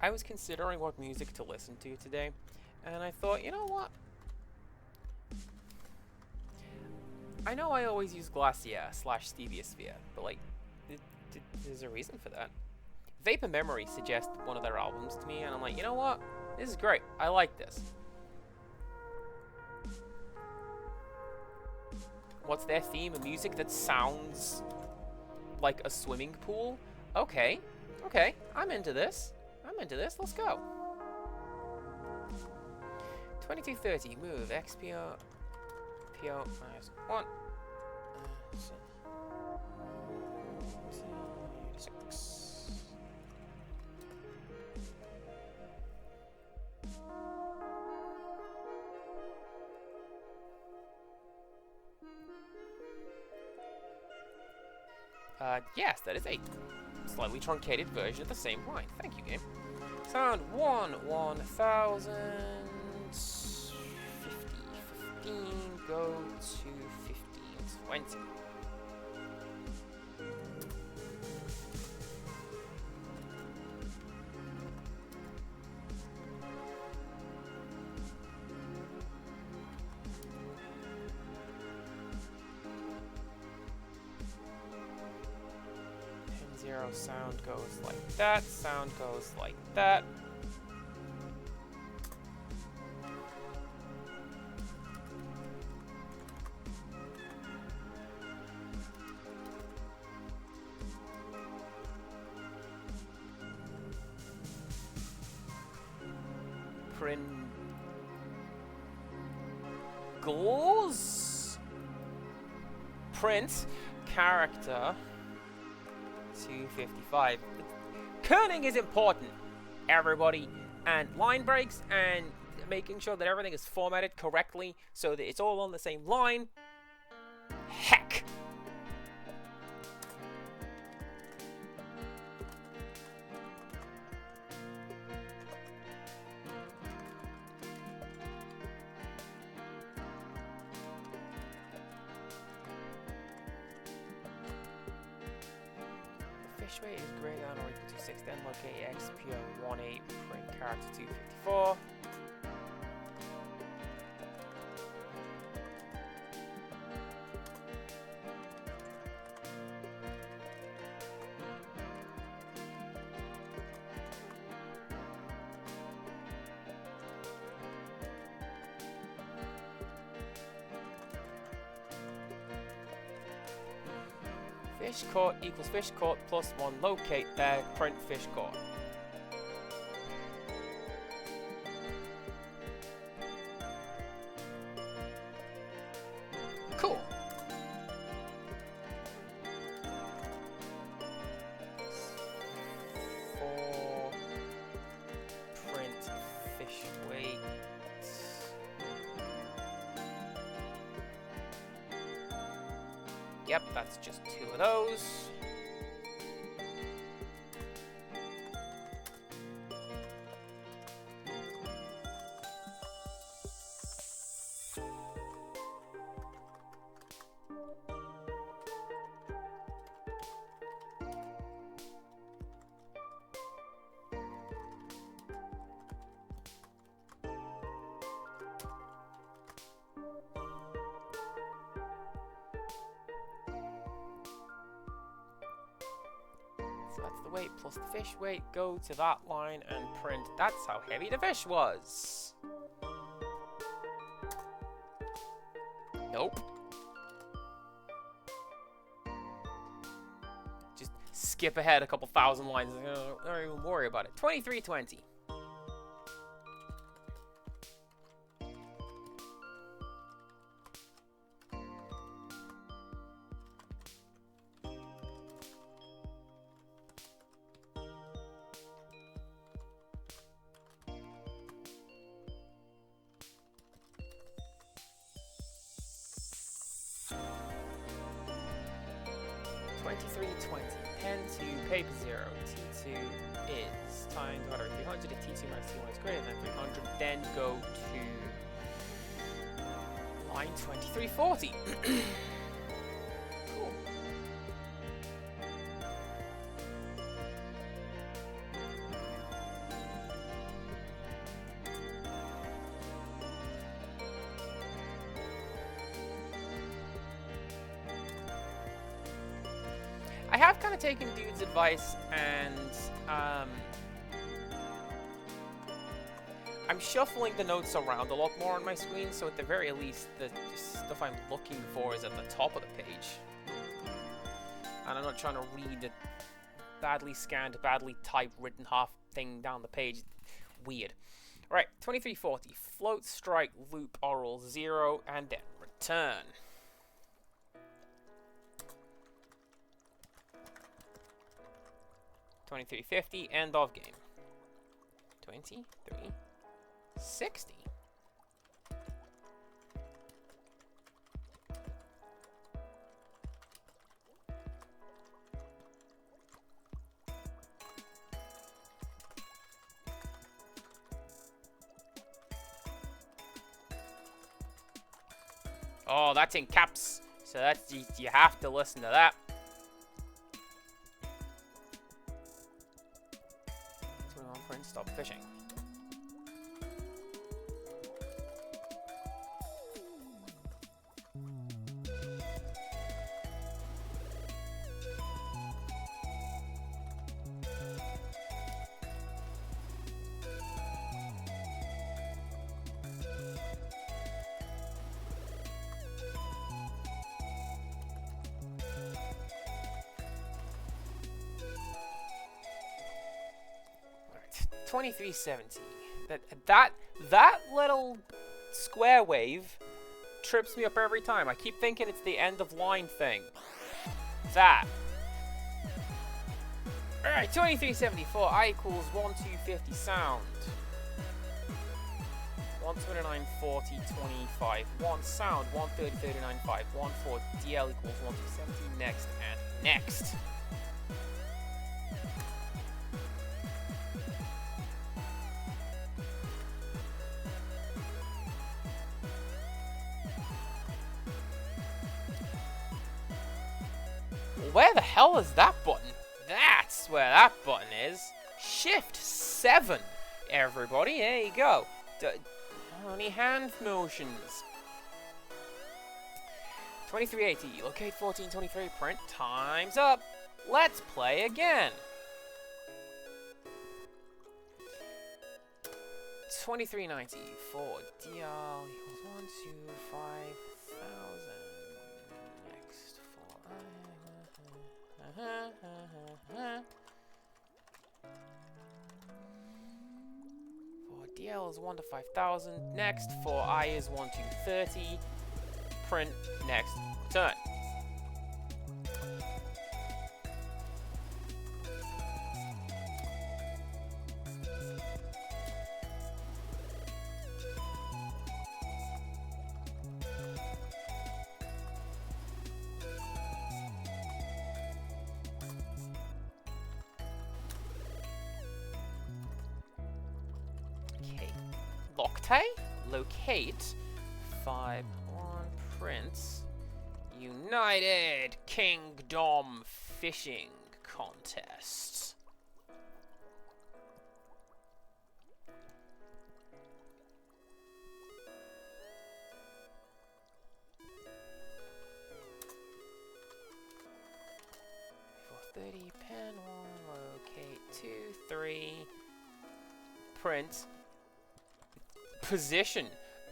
I was considering what music to listen to today, and I thought, you know what? I know I always use Glacier / Stevia Sphere, but like, there's a reason for that. Vapor Memory suggested one of their albums to me, and I'm like, you know what? This is great. I like this. What's their theme? A music that sounds like a swimming pool? Okay. Okay. I'm into this. Let's go. 2230. Move. XPO. PO minus 1. 6. Yes, that is a slightly truncated version of the same line. Thank you, game. Sound 1000. 50. 15. Go to 15. 20. Sound goes like that. Sound goes like that. Pringles. Print character 255. Kerning is important, everybody, and line breaks and making sure that everything is formatted correctly so that it's all on the same line. Heck. Weight is greater than or equal to 6, then locate XPO18 print character 254. Fish caught equals fish caught plus 1. Locate there. Print fish caught. Cool. For print fish weight. Yep, that's just 2 of those. So that's the weight plus the fish weight. Go to that line and print. That's how heavy the fish was. Nope. skip ahead a couple thousand lines. Don't even worry about it. 2320. Pen to paper 0. T2 is times whatever 300. If T2 minus T1 is greater than 300, then go to line 2340. Cool. I have kind of taken dude's advice, and I'm shuffling the notes around a lot more on my screen, so at the very least, the stuff I'm looking for is at the top of the page. And I'm not trying to read a badly scanned, badly typed, written half thing down the page. Weird. Right, 2340. Float, strike, loop, oral, 0, and then return. 2350, end of game. 2360. Oh, that's in caps, so that's you have to listen to that. Stop fishing. Right, 2370. That little square wave trips me up every time. I keep thinking it's the end of line thing. That. Alright, 2374. I equals 1250 sound. 129, 40, 25. 1 sound, 130, 39, 5. 1 4 DL equals 1270. Next and next. Where the hell is that button? That's where that button is. Shift 7, everybody. There you go. Only hand motions. 2380. Locate 1423. Print. Time's up. Let's play again. 2390. For DL equals 125,000. Next for For DL is 1 to 5,000. Next for I is 1 to 30. Print. Next. Return. Locate 5 1 prints United Kingdom Fishing Contest. For 30 pen 1 locate 2 3 print position.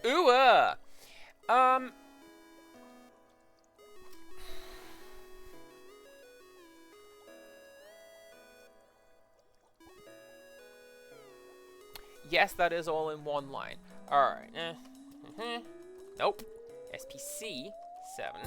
Ooh, Yes, that is all in one line. Alright. Nope. SPC 7.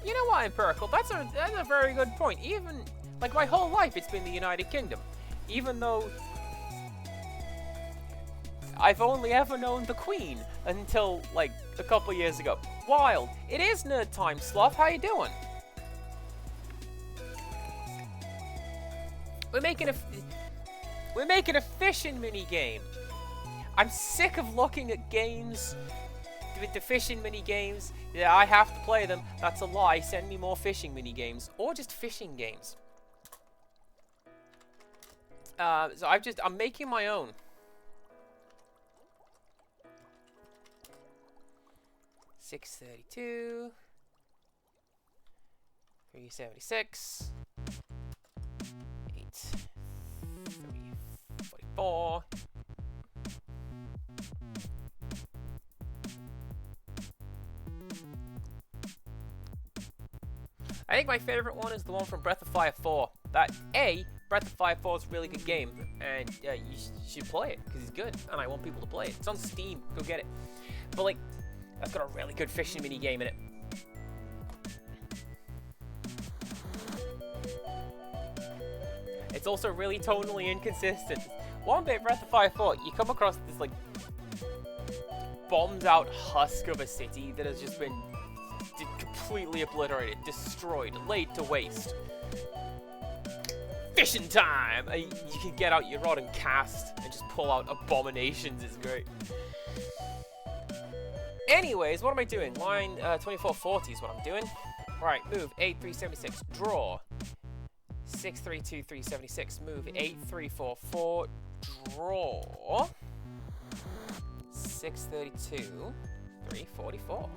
You know what, Empirical? That's a very good point. Even, like, my whole life it's been the United Kingdom. Even though I've only ever known the Queen until, like, a couple years ago. Wild. It is nerd time, Sloth. How you doing? We're making a fishing mini game. I'm sick of looking at games with the fishing mini games. Yeah, I have to play them. That's a lie. Send me more fishing mini games or just fishing games. So I'm making my own. $632, $376, $844. I think my favorite one is the one from Breath of Fire 4. Breath of Fire 4 is a really good game, and you should play it because it's good, and I want people to play it. It's on Steam. Go get it. But like, that's got a really good fishing mini game in it. It's also really tonally inconsistent. One bit, Breath of Fire 4, you come across this like bombed out husk of a city that has just been completely obliterated, destroyed, laid to waste. Fishing time! You can get out your rod and cast and just pull out abominations. It's great. Anyways, what am I doing? Line 2440 is what I'm doing. Right, move 8376. Draw 632 376. Move 8344. Draw 632 344.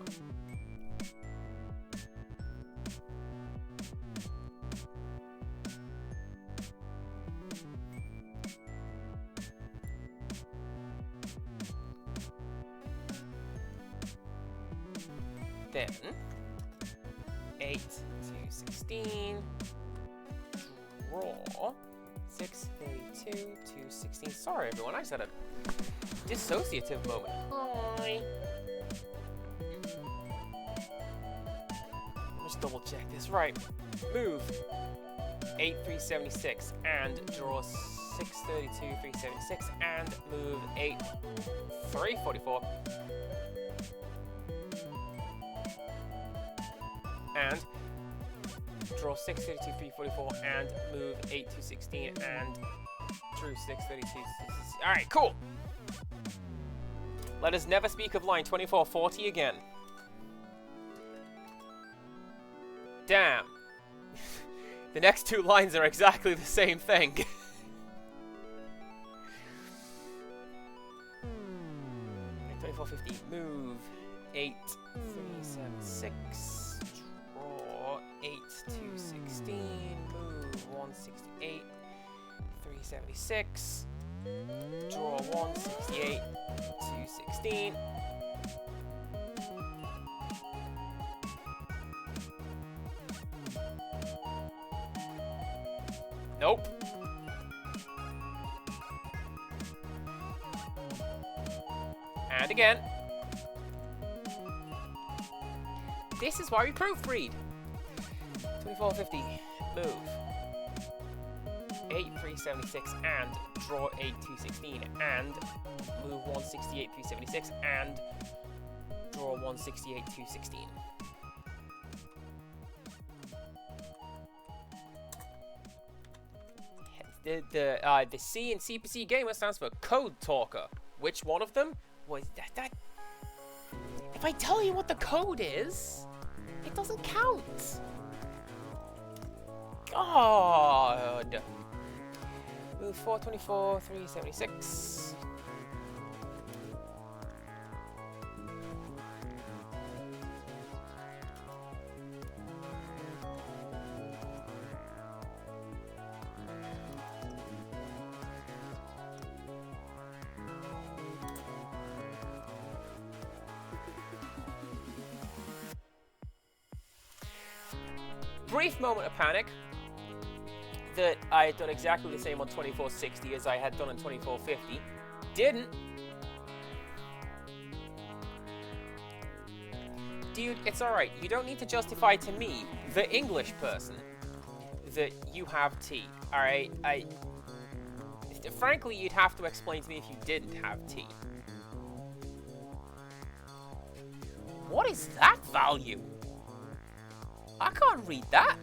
Then 8 to 16. Draw 632 to 16. Sorry, everyone. I just had a dissociative moment. Hi. Let's double check this. Right. Move 8376 and draw 632 376 and move 8344. And draw 632 344 and move 8 to 16 and drew 632. Alright, cool. Let us never speak of line 2440 again. Damn. The next two lines are exactly the same thing. 2450. Move 8 376. 8 to 16, move 168, 376, draw 168 to 16. Nope. And again. This is why we proofread. 2450, move 8 376 and draw 8 216 and move 168 376 and draw 168 216. The C in CPC gamer stands for Code Talker. Which one of them was that? If I tell you what the code is, it doesn't count. God. Move 424, 376. brief moment of panic that I had done exactly the same on 2460 as I had done on 2450. Didn't. Dude, it's alright. You don't need to justify to me, the English person, that you have tea. Alright? Frankly, you'd have to explain to me if you didn't have tea. What is that value? I can't read that.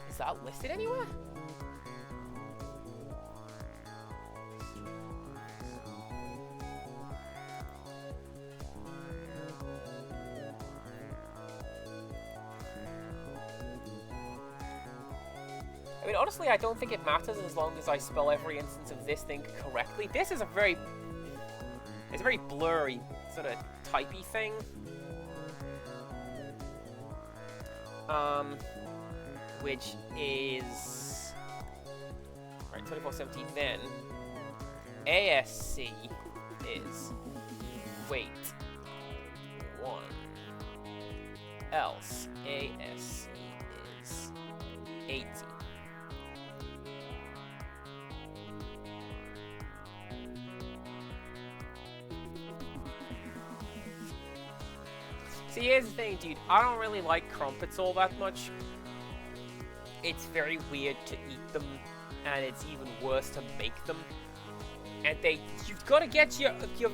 Is that listed anywhere? I mean, honestly, I don't think it matters as long as I spell every instance of this thing correctly. This is a very blurry, sort of typey thing. Which is... Right, 2470 then. ASC is weight 1. Else ASC is 80. See, here's the thing, dude. I don't really like crumpets all that much. It's very weird to eat them, and it's even worse to make them. And you've got to get your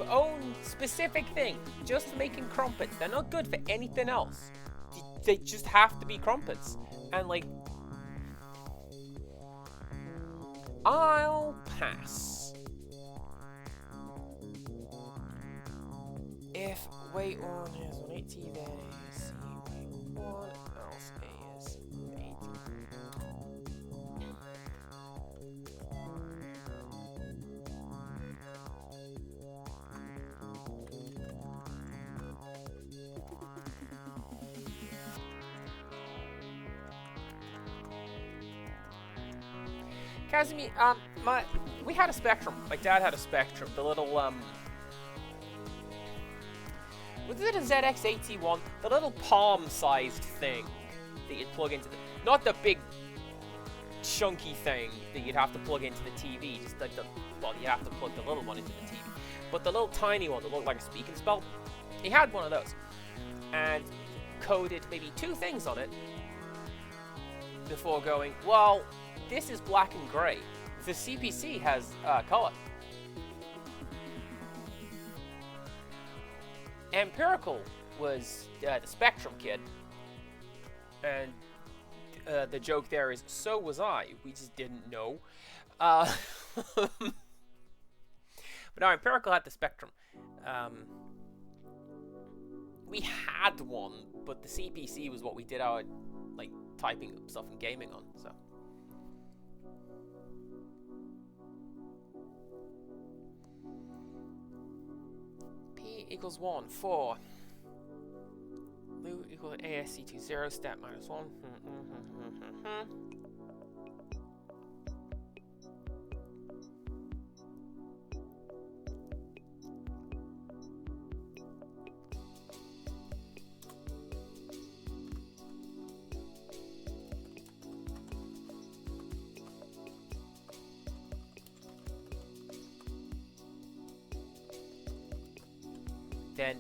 own specific thing just for making crumpets. They're not good for anything else. They just have to be crumpets. And, like, I'll pass. If weight 1 is 180, then AC weight 1 else A is 80. Kazumi, we had a Spectrum. My dad had a Spectrum. The little, was it a ZX81? The little palm-sized thing that you'd plug into the... Not the big, chunky thing that you'd have to plug into the TV. Just like the... Well, you have to plug the little one into the TV. But the little tiny one that looked like a speak and spell. He had one of those. And coded maybe 2 things on it before going, well, this is black and gray. The CPC has color. Empirical was the Spectrum kid, and the joke there is, so was I. We just didn't know. But no, Empirical had the Spectrum. We had one, but the CPC was what we did our like typing stuff and gaming on. So. P equals 1 for Lu equals ASC20 stat minus 1. Then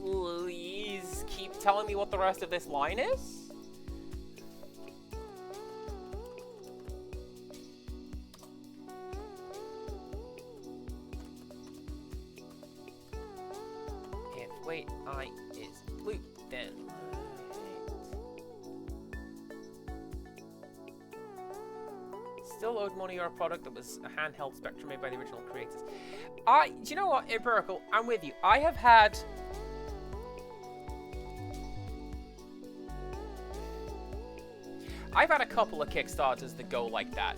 please keep telling me what the rest of this line is? If weight I is blue, then still owed money or a product that was a handheld Spectrum made by the original creators. Do you know what, Empirical? I'm with you. I've had a couple of Kickstarters that go like that,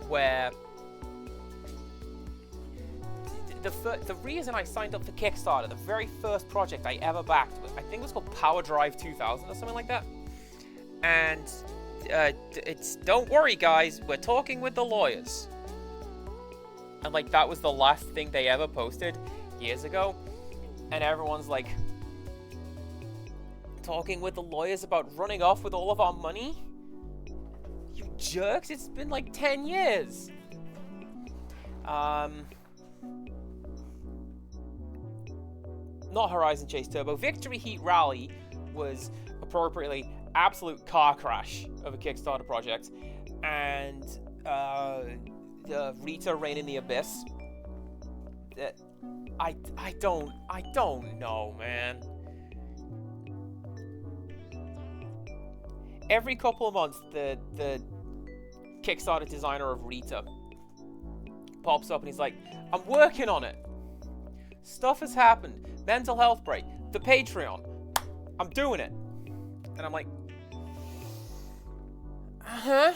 where the reason I signed up for Kickstarter, the very first project I ever backed, I think it was called Power Drive 2000 or something like that, and don't worry, guys. We're talking with the lawyers. And, like, that was the last thing they ever posted years ago. And everyone's like, talking with the lawyers about running off with all of our money? You jerks, it's been like 10 years. Not Horizon Chase Turbo. Victory Heat Rally was appropriately absolute car crash of a Kickstarter project. And the Rita Reign in the Abyss. I don't know, man. Every couple of months, the Kickstarter designer of Rita pops up and he's like, I'm working on it. Stuff has happened. Mental health break. The Patreon. I'm doing it. And I'm like, uh-huh.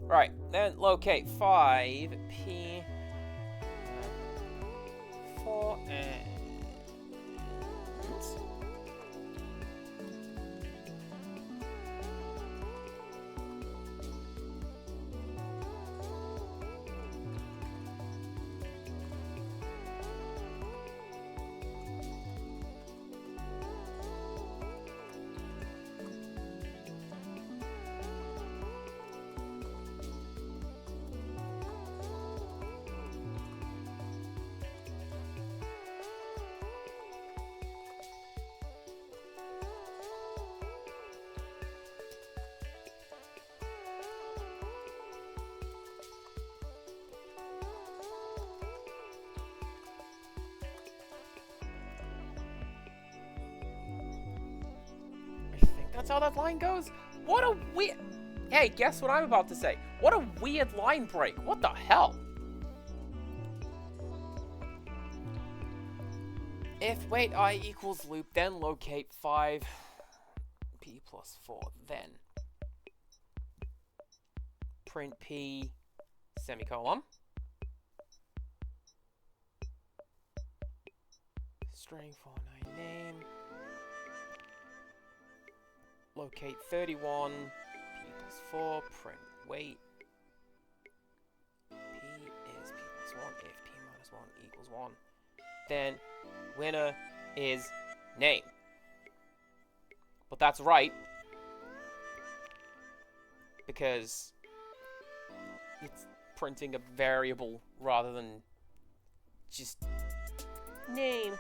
Right, then locate 5P 4 and that's how that line goes? What a weird... Hey, guess what I'm about to say? What a weird line break. What the hell? If wait I equals loop, then locate 5P plus 4, then print P semicolon. String 49 name. Locate 31, P plus 4, print wait. P is P plus 1 if P minus 1 equals 1. Then winner is name. But that's right. Because it's printing a variable rather than just name.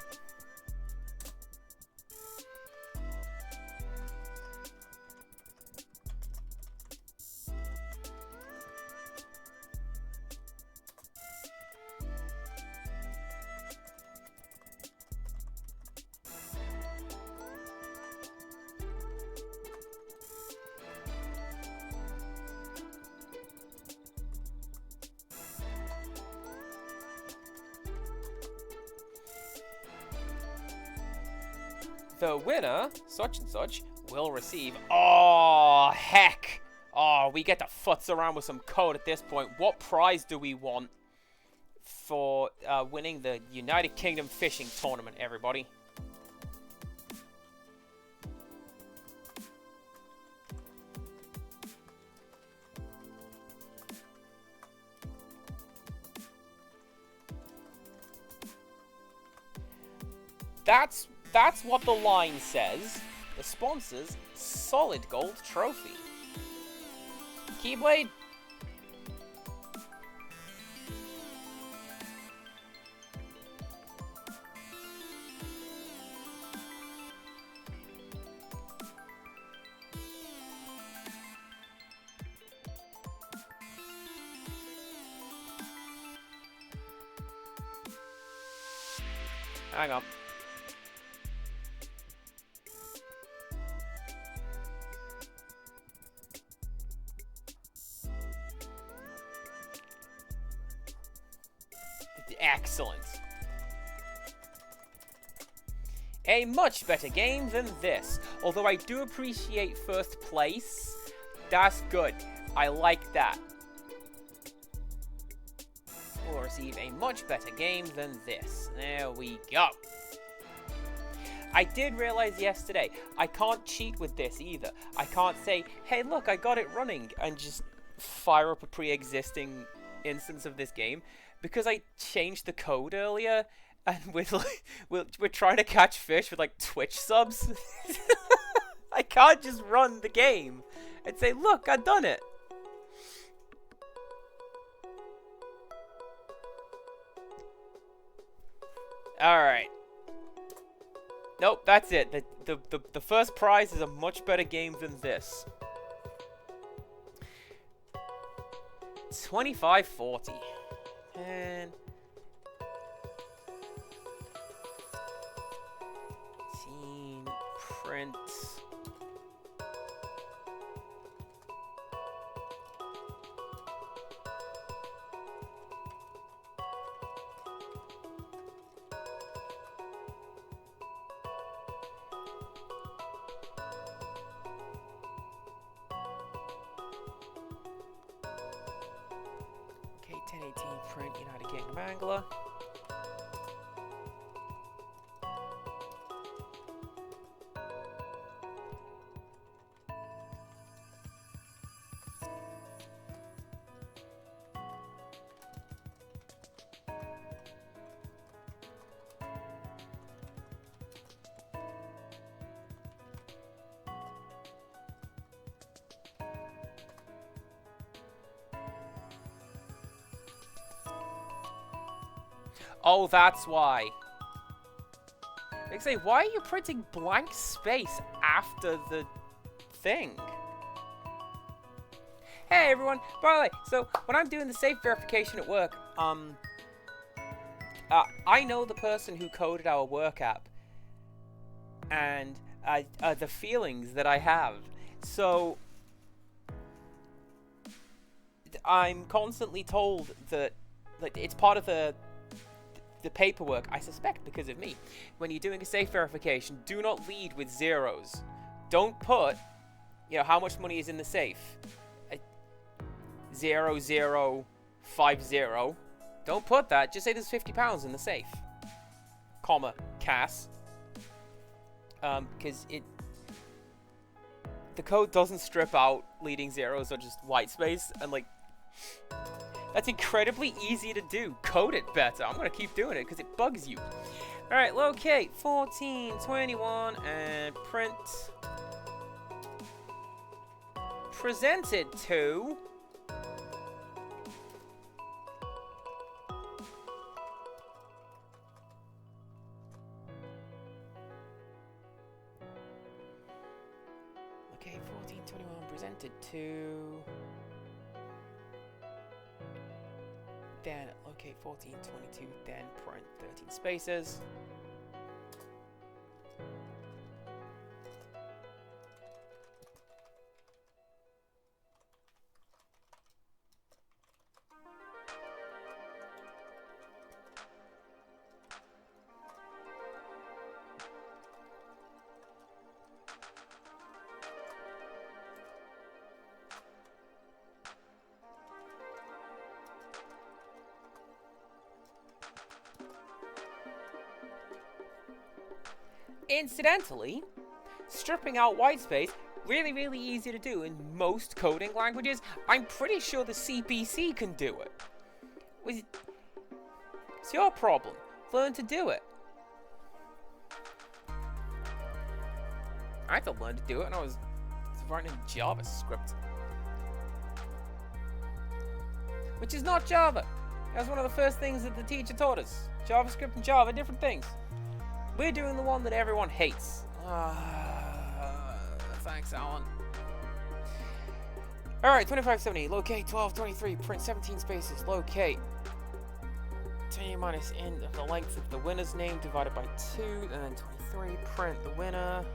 The winner, such and such, will receive... Oh, heck! Oh, we get to futz around with some code at this point. What prize do we want for winning the United Kingdom Fishing Tournament, everybody? That's what the line says. The sponsors, solid gold trophy. Keyblade. Hang on. Excellent. A much better game than this. Although I do appreciate first place. That's good. I like that. will receive a much better game than this. There we go. I did realize yesterday, I can't cheat with this either. I can't say, hey look, I got it running, and just fire up a pre-existing instance of this game. Because I changed the code earlier, and we're trying to catch fish with like Twitch subs. I can't just run the game and say, look, I've done it. Alright. Nope, that's it. The first prize is a much better game than this. 25-40. And... Scene, print... Okay, 1018 print United Kingdom Angler. Oh, that's why. They say, why are you printing blank space after the thing? Hey everyone, by the way, so when I'm doing the safe verification at work, I know the person who coded our work app, and the feelings that I have. So I'm constantly told that like it's part of the paperwork, I suspect because of me. When you're doing a safe verification, do not lead with zeros. Don't put, you know, how much money is in the safe. 0050. Don't put that. Just say there's £50 in the safe. Comma, Cass. Because the code doesn't strip out leading zeros or just white space, and like, that's incredibly easy to do. Code it better. I'm going to keep doing it because it bugs you. Alright, locate 1421 and print. Presented to... Okay, 1421 presented to... Then locate 1422, then print 13 spaces. Incidentally, stripping out whitespace, really easy to do in most coding languages. I'm pretty sure the CPC can do it. It's your problem. Learn to do it. I had to learn to do it when I was writing JavaScript. Which is not Java. That's one of the first things that the teacher taught us. JavaScript and Java, different things. We're doing the one that everyone hates. Thanks, Alan. Alright, 2570. Locate 1223. Print 17 spaces. Locate 10 minus n of the length of the winner's name divided by 2. And then 23. Print the winner.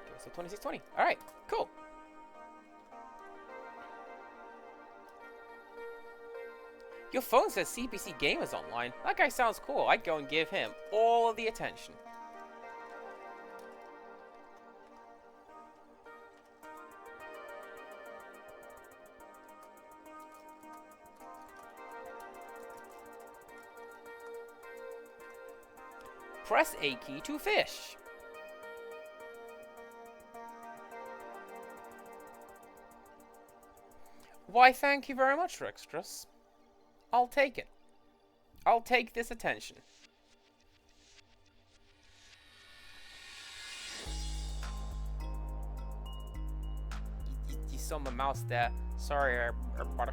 Okay, so 2620. Alright, cool. Your phone says CPC Gamers online. That guy sounds cool. I'd go and give him all of the attention. Press A key to fish. Why, thank you very much, Rextras. I'll take it. I'll take this attention. You saw my mouse there. Sorry, everybody.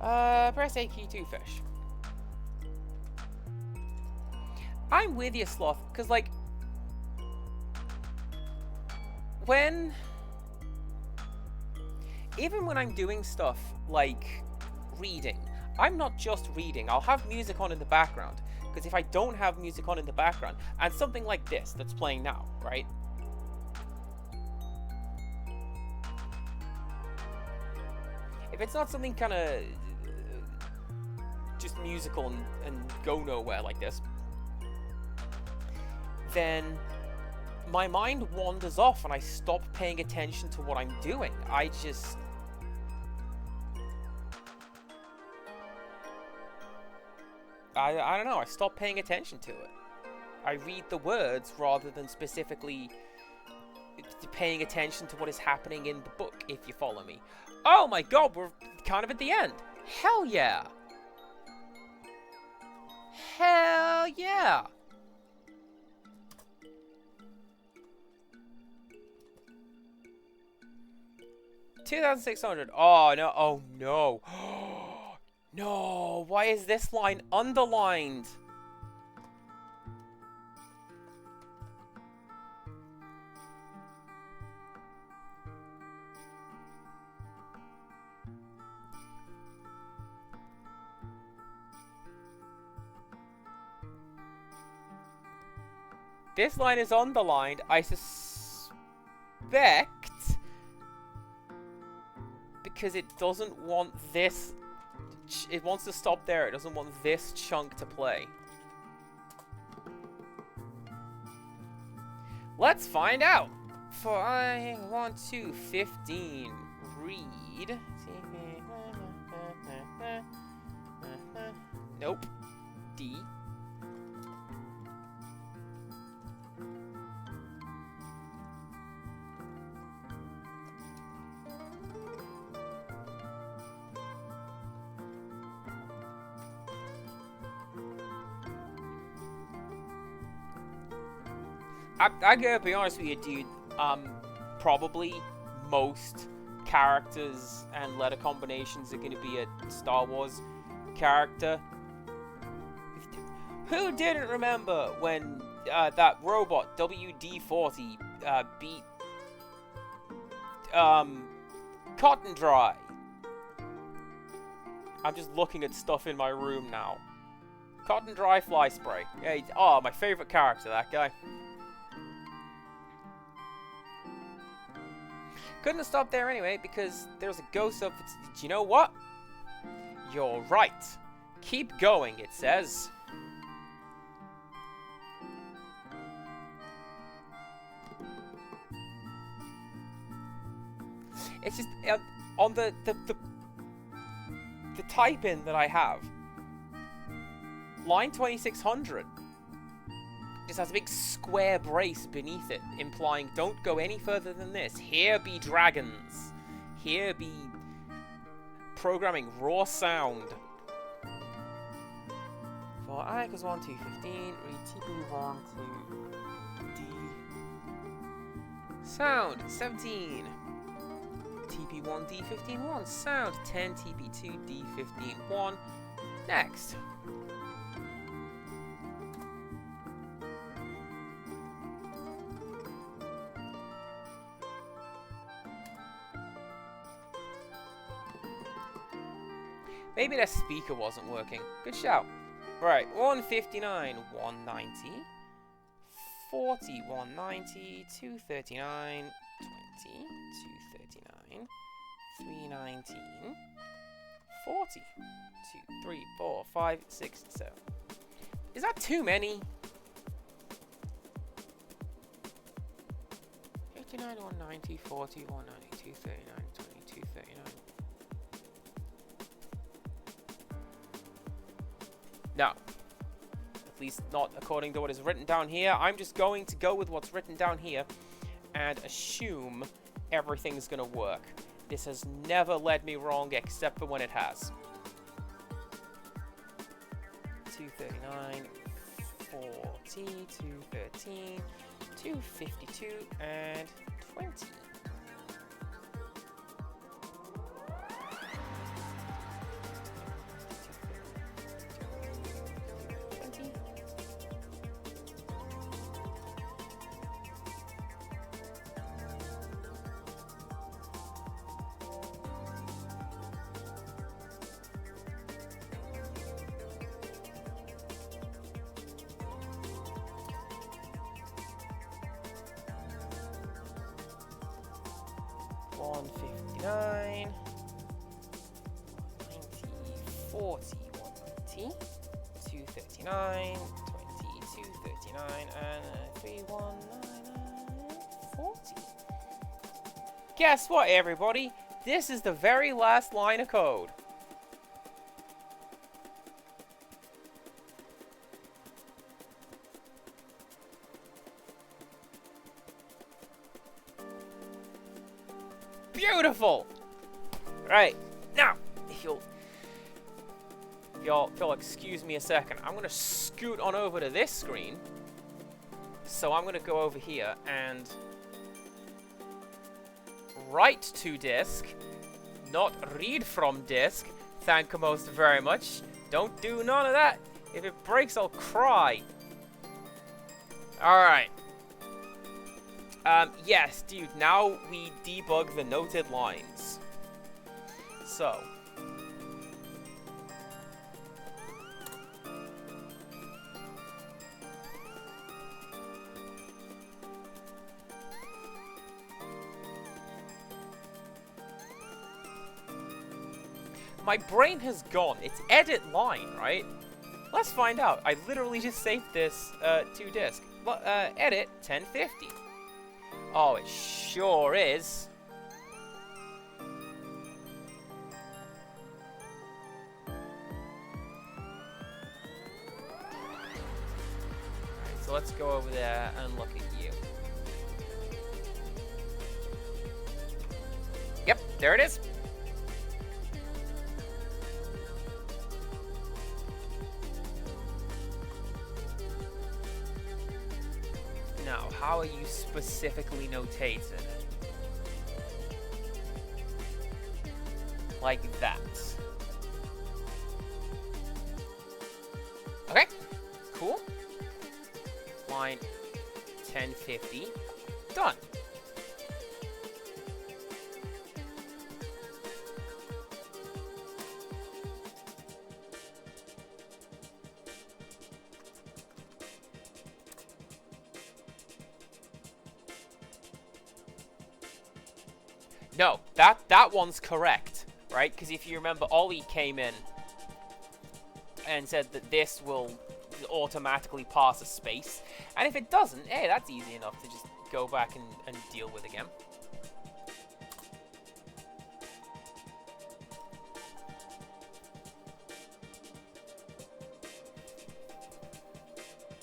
Press A key to fish. I'm with you, Sloth, because, like, even when I'm doing stuff like reading, I'm not just reading. I'll have music on in the background, because if I don't have music on in the background, and something like this that's playing now, right? If it's not something kind of just musical and go nowhere like this, then my mind wanders off and I stop paying attention to what I'm doing. I don't know, I stop paying attention to it. I read the words rather than specifically paying attention to what is happening in the book, if you follow me. Oh my god, we're kind of at the end. Hell yeah. Hell yeah. $2,600. Oh no, oh no. No, why is this line underlined? This line is underlined, I suspect, because it doesn't want this. It wants to stop there. It doesn't want this chunk to play. Let's find out. For I want to 15 read. Nope. D. I gotta be honest with you, dude. Probably most characters and letter combinations are gonna be a Star Wars character. Who didn't remember when that robot WD-40 beat Cotton Dry? I'm just looking at stuff in my room now. Cotton Dry fly spray. Yeah, oh, my favorite character, that guy. Couldn't have stopped there anyway, because there's a ghost of... Do you know what? You're right. Keep going, it says. It's just... on the type-in that I have, line 2600 just has a big square brace beneath it, implying don't go any further than this. Here be dragons. Here be programming raw sound. For I equals 1 to 15, read TP1 to D. Sound 17. TP1 D15 1. Sound 10 TP2 D15 1. Next. Maybe that speaker wasn't working. Good shout. Right, 159, 190, 40, 190, 239, 20, 239, 319, 40, 2, 3, 4, 5, 6, 7. Is that too many? 59, 190, 40, 190, 239, 20, 239. No. At least not according to what is written down here. I'm just going to go with what's written down here and assume everything's going to work. This has never led me wrong except for when it has. 239, 40, 213, 252, and 20. One 59, 90, 40, 190, 239, 20, 239, and 3199, 40. Guess what, everybody? This is the very last line of code. Beautiful! Right, now, if you'll excuse me a second, I'm going to scoot on over to this screen. So I'm going to go over here and write to disk, not read from disk. Thank you most very much. Don't do none of that. If it breaks, I'll cry. Alright. Yes, dude, now we debug the noted lines. So. My brain has gone. It's edit line, right? Let's find out. I literally just saved this to disk. Edit 1050. Oh, it sure is. Alright, so let's go over there and look at you. Yep, there it is. Now, how are you specifically notated? Like that. Okay, cool. Line 1050. Done. No, that one's correct, right? Because if you remember, Ollie came in and said that this will automatically pass a space. And if it doesn't, hey, that's easy enough to just go back and deal with again.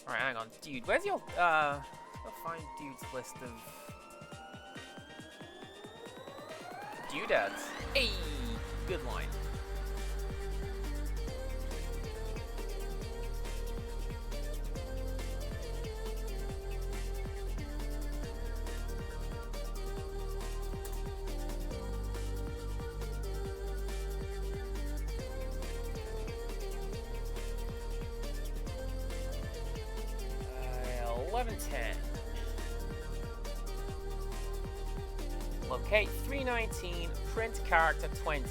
Alright, hang on. Dude, where's your, I'll find dude's list of doodads. Hey, good line. Uh, 1110. Locate 319, print character 20.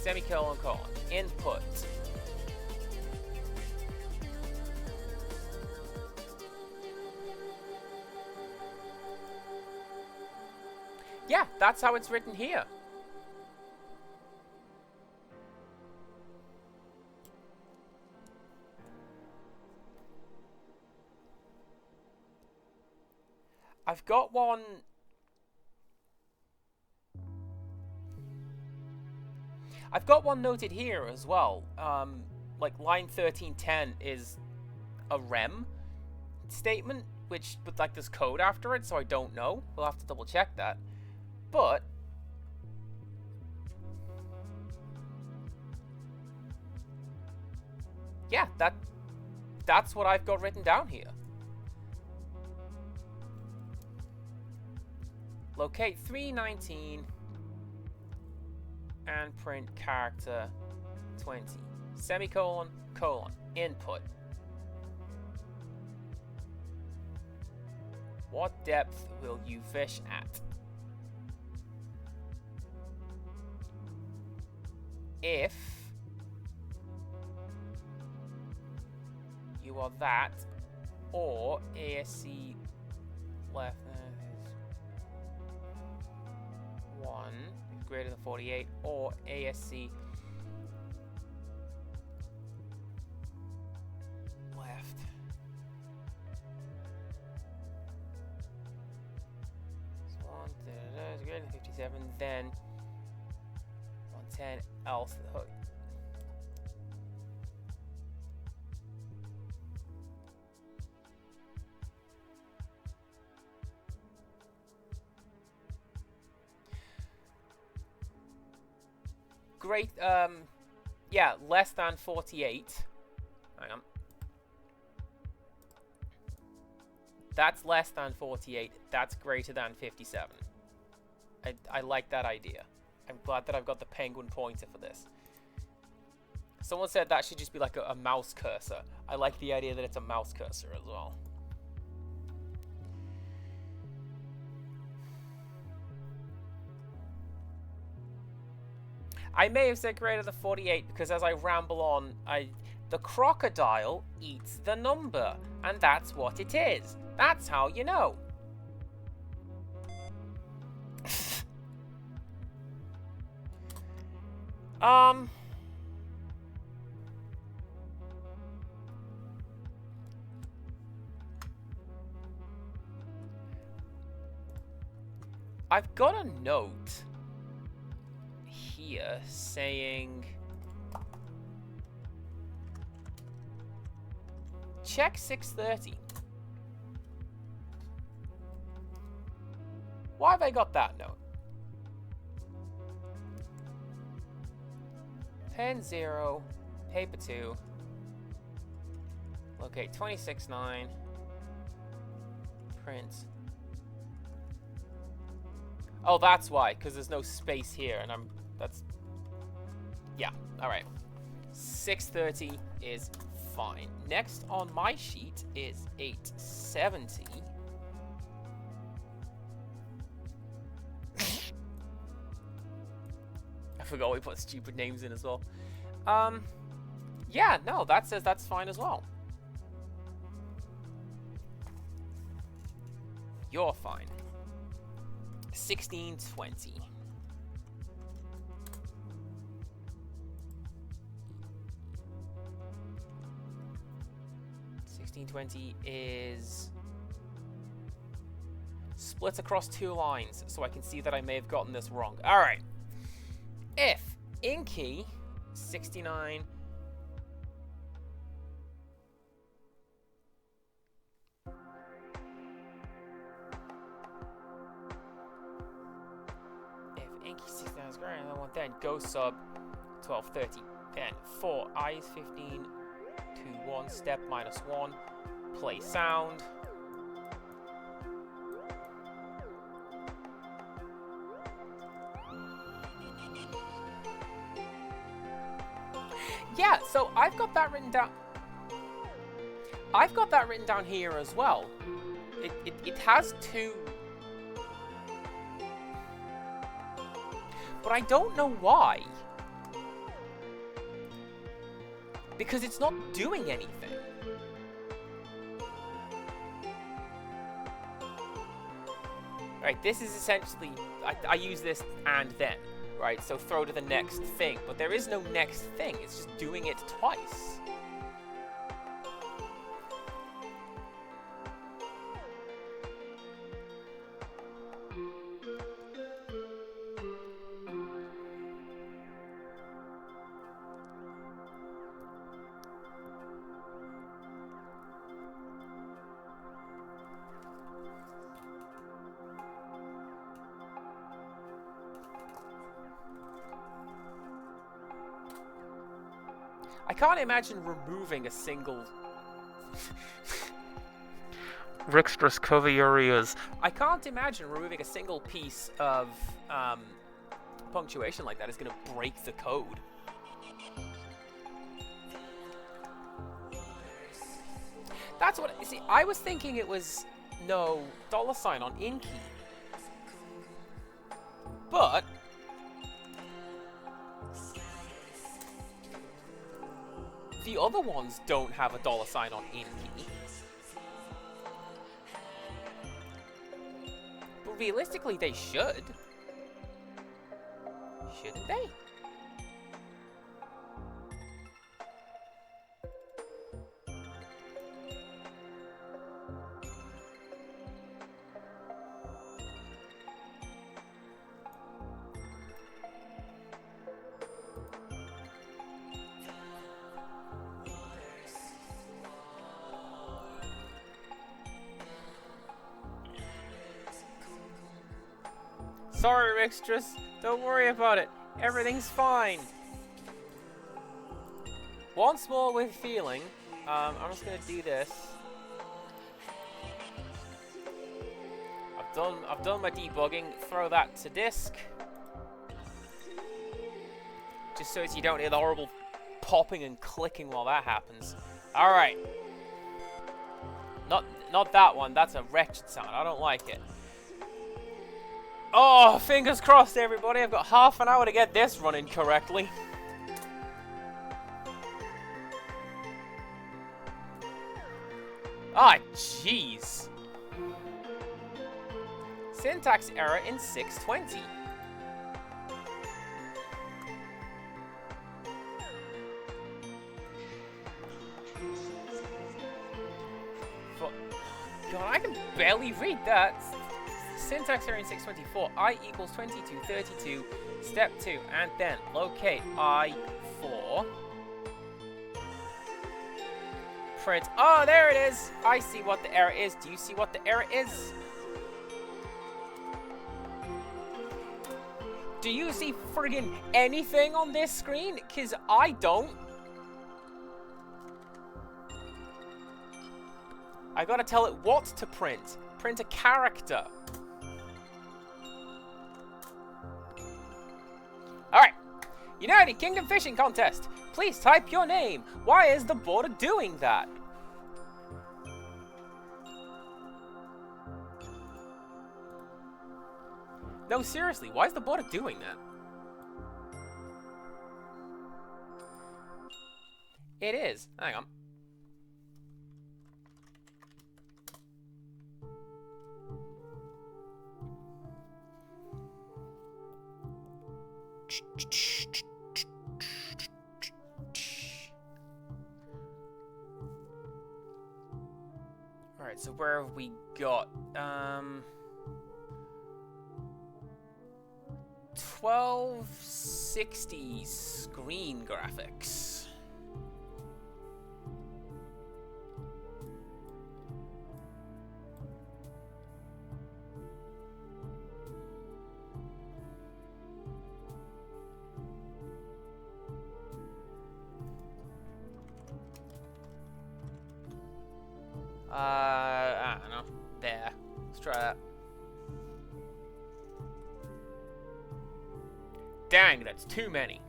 Semicolon, colon. Input. Yeah, that's how it's written here. I've got one. I've got one noted here as well. Like line 1310 is a rem statement, which with like this code after it, so I don't know. We'll have to double check that. But yeah, that's what I've got written down here. Locate 319 and print character 20. Semicolon, colon, input. What depth will you fish at? If you are that, or ASC left is 1 is greater than 48, or ASC left is 1 is greater than 57, then 110 else the hook. Great, yeah, less than 48. Hang on. That's less than 48. That's greater than 57. I like that idea. I'm glad that I've got the penguin pointer for this. Someone said that should just be like a mouse cursor. I like the idea that it's a mouse cursor as well. I may have said greater than 48 because as I ramble on, the crocodile eats the number, and that's what it is. That's how you know. I've got a note here saying check 630. Why have I got that note? Pen 0, paper 2, locate 26.9, print. Oh, that's why, because there's no space here, and yeah, alright. 630 is fine. Next on my sheet is 870. I forgot we put stupid names in as well. Yeah, no, that says that's fine as well. You're fine. 1620. 1620 is split across 2 lines, so I can see that I may have gotten this wrong. All right. If in key 69 is greater than 1, then go sub 1230. Then 4 I is 15 to 1 step minus 1. Play sound. Yeah, so I've got that written down. I've got that written down here as well. It has 2. But I don't know why. Because it's not doing anything. Right, this is essentially, I use this and then, right? So throw to the next thing. But there is no next thing. It's just doing it twice. can't imagine removing a single... Rixtrus cover your ears. I can't imagine removing a single piece of punctuation like that is going to break the code. That's what... See, I was thinking it was no $ on in key. But... the other ones don't have a $ on in key. But realistically, they should. Shouldn't they? Sorry, Rixtrus. Don't worry about it. Everything's fine. Once more with feeling. I'm just gonna do this. I've done my debugging. Throw that to disk. Just so as you don't hear the horrible popping and clicking while that happens. All right. Not that one. That's a wretched sound. I don't like it. Oh, fingers crossed, everybody. I've got half an hour to get this running correctly. Ah, jeez. Syntax error in 620. God, I can barely read that. Syntax error in 624, I equals 2232, step 2, and then locate I4. Print, oh, there it is! I see what the error is. Do you see what the error is? Do you see friggin' anything on this screen? Because I don't. I gotta tell it what to print. Print a character. Alright, United Kingdom Fishing Contest. Please type your name. Why is the border doing that? No, seriously, why is the border doing that? It is. Hang on. Alright, so where have we got? 1260 screen graphics. I don't know. There. Let's try that. Dang, that's too many.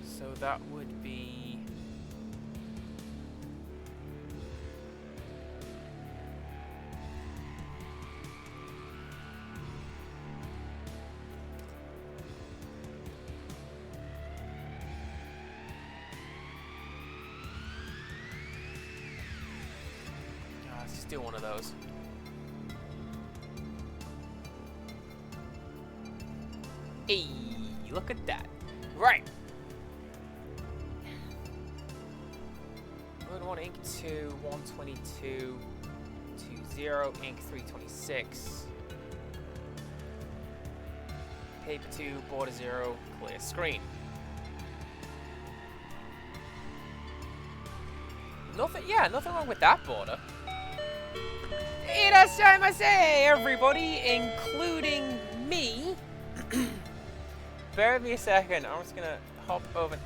So that would be... let's just do one of those. Hey, look at that. Right. Mode 1 ink 2, 122, 20, ink 326. Paper 2, border 0, clear screen. Nothing, yeah, nothing wrong with that border. last time I say, everybody, including me. Bear with me a second. I'm just gonna hop over.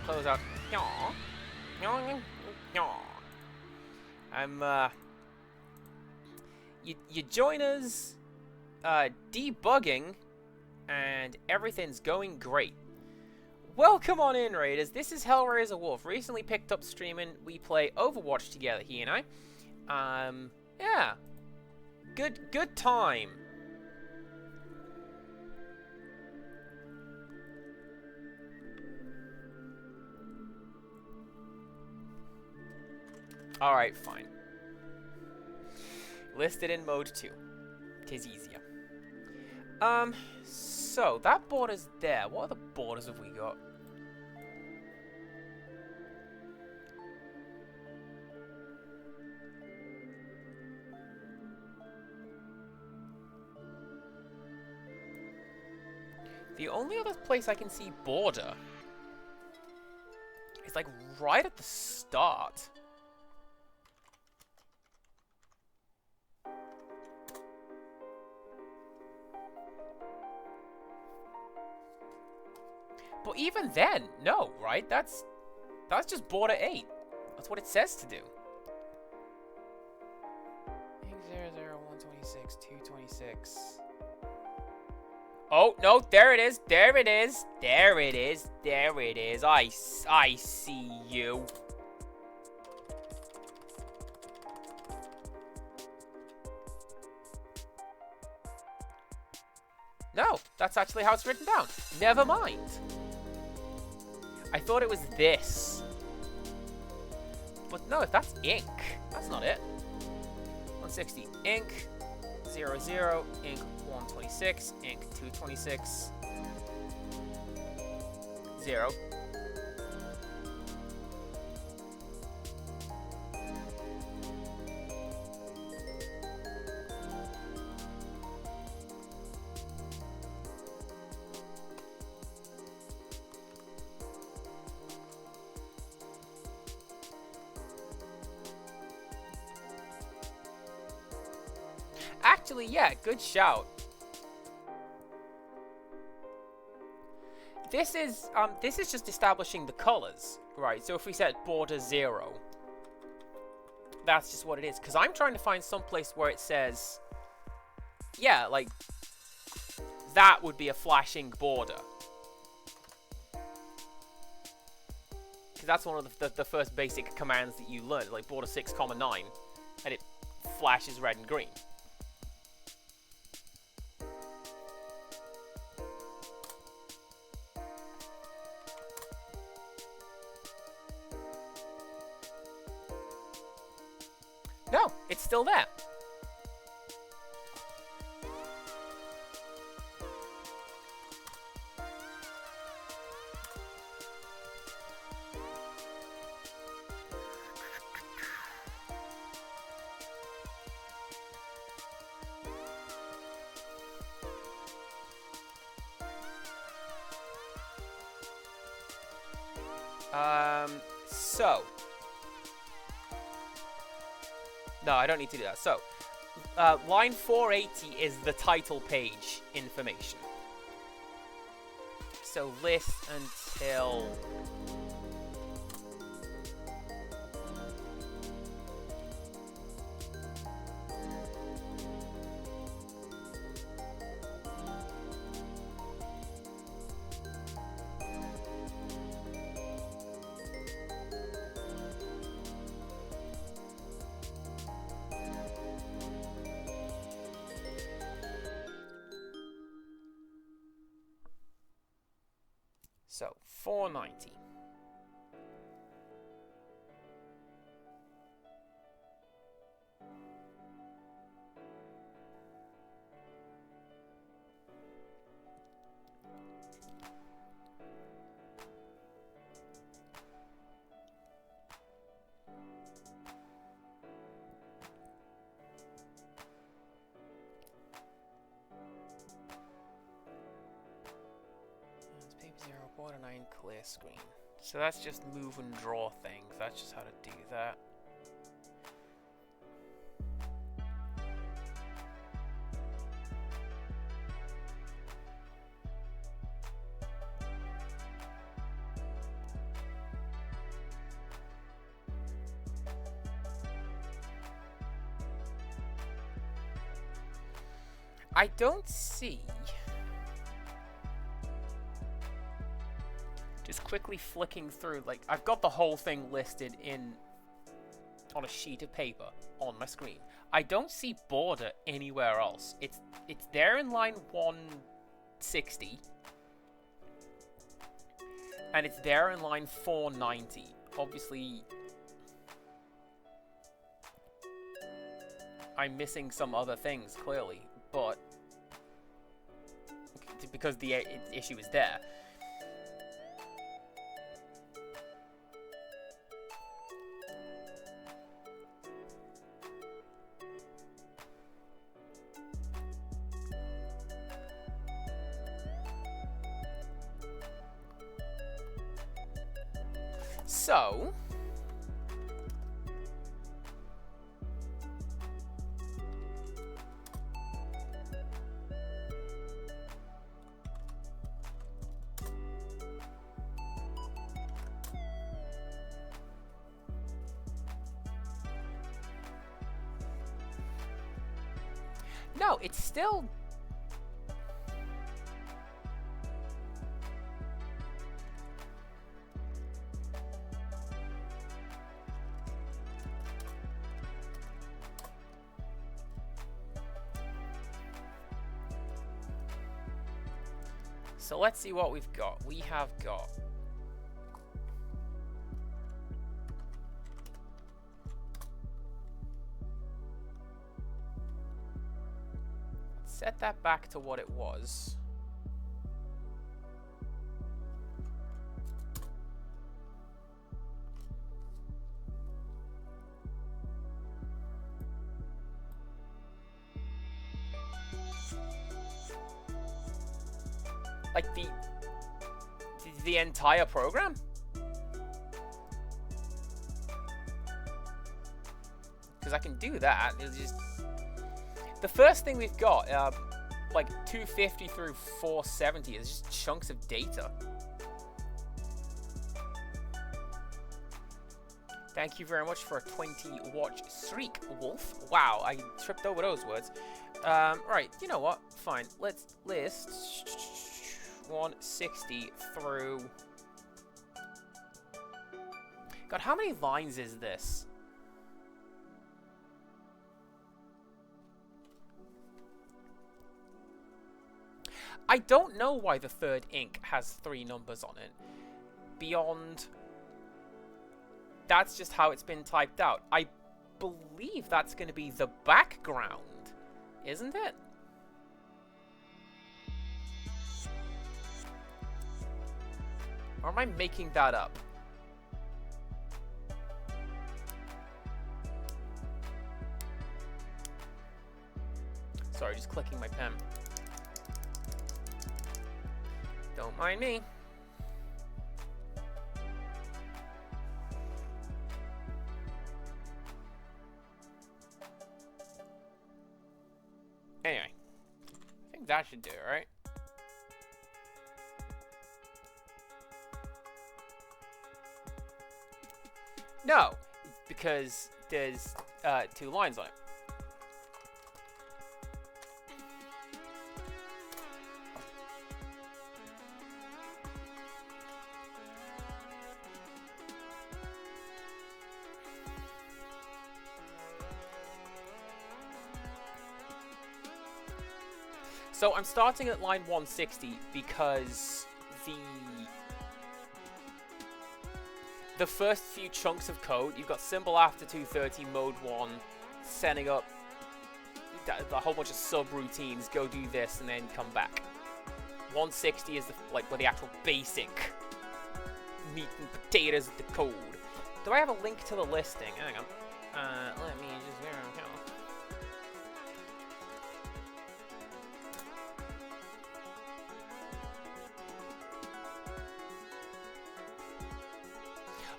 Close out. I'm you join us debugging, and everything's going great. Welcome on in, Raiders. This is Hellraiser Wolf. Recently picked up streaming. We play Overwatch together, he and I. Yeah. Good time. Alright, fine. Listed in mode 2. 'Tis easier. So that border's there. What other borders have we got? The only other place I can see border is like right at the start. But even then, no, right? That's just border 8. That's what it says to do. 0, 126, 226. Oh, no, there it is. There it is. There it is. There it is. I see you. No, that's actually how it's written down. Never mind. I thought it was this. But no, if that's ink, that's not it. 160 ink, 00 ink, 126 ink, 226 0. Actually, yeah, good shout. This is just establishing the colors, right? So if we set border 0, that's just what it is. Because I'm trying to find some place where it says, yeah, like that would be a flashing border. Because that's one of the first basic commands that you learn, like border 6, 9, and it flashes red and green. No, it's still there. So. No, I don't need to do that. So, line 480 is the title page information. So, list until... So, 490. Border 9 clear screen. So that's just move and draw things. That's just how to do that. I don't see... Just quickly flicking through, like, I've got the whole thing listed on a sheet of paper on my screen. I don't see border anywhere else. It's there in line 160. And it's there in line 490. Obviously, I'm missing some other things, clearly, but because the issue is there. So, no, it's still... So let's see what we've got. We have got... Set that back to what it was. Like the entire program? Because I can do that. It's just the first thing we've got, like 250 through 470, is just chunks of data. Thank you very much for a 20-watch streak, Wolf. Wow, I tripped over those words. Right, you know what? Fine. Let's list 160 through... God, how many lines is this? I don't know why the third ink has 3 numbers on it. Beyond... That's just how it's been typed out. I believe that's going to be the background, isn't it? Or am I making that up? Sorry, just clicking my pen. Don't mind me. Anyway, I think that should do it, right? No, because there's 2 lines on it. So I'm starting at line 160 because the first few chunks of code, you've got symbol after 230, mode 1, setting up a whole bunch of subroutines, go do this, and then come back. 160 is where the actual basic meat and potatoes of the code. Do I have a link to the listing? Hang on. Let me just verify.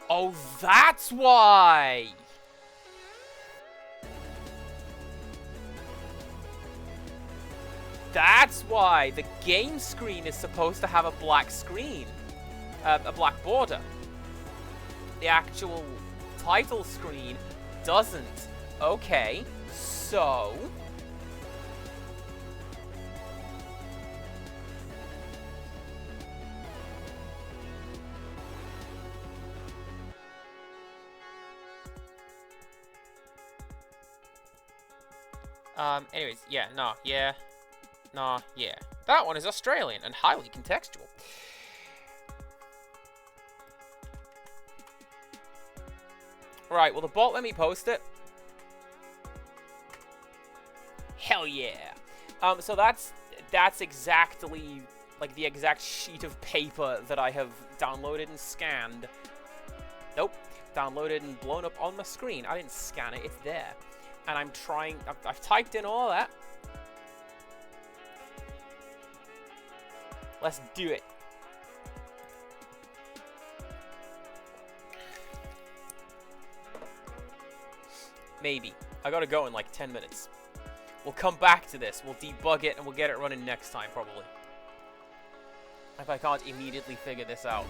Oh, that's why! That's why the game screen is supposed to have a black screen. A black border. The actual title screen doesn't. Okay, so... Anyways, yeah, nah, yeah. Nah, yeah. That one is Australian and highly contextual. Right, will the bot let me post it? Hell yeah. So that's exactly like the exact sheet of paper that I have downloaded and scanned. Nope. Downloaded and blown up on my screen. I didn't scan it, it's there. And I'm trying, I've typed in all that. Let's do it. Maybe. I gotta go in like 10 minutes. We'll come back to this. We'll debug it and we'll get it running next time, probably. If I can't immediately figure this out.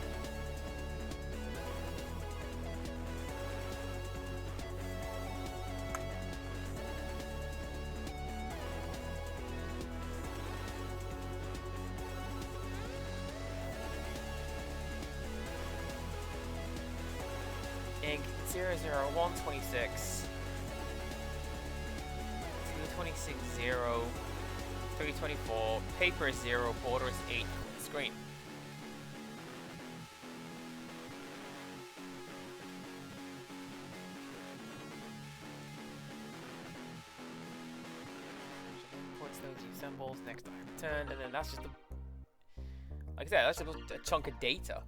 Ink 00126. 226 0. 324. Paper is 0. Border is 8. Screen. Imports those two symbols. Next time return, and then that's just like I said, that's just a chunk of data.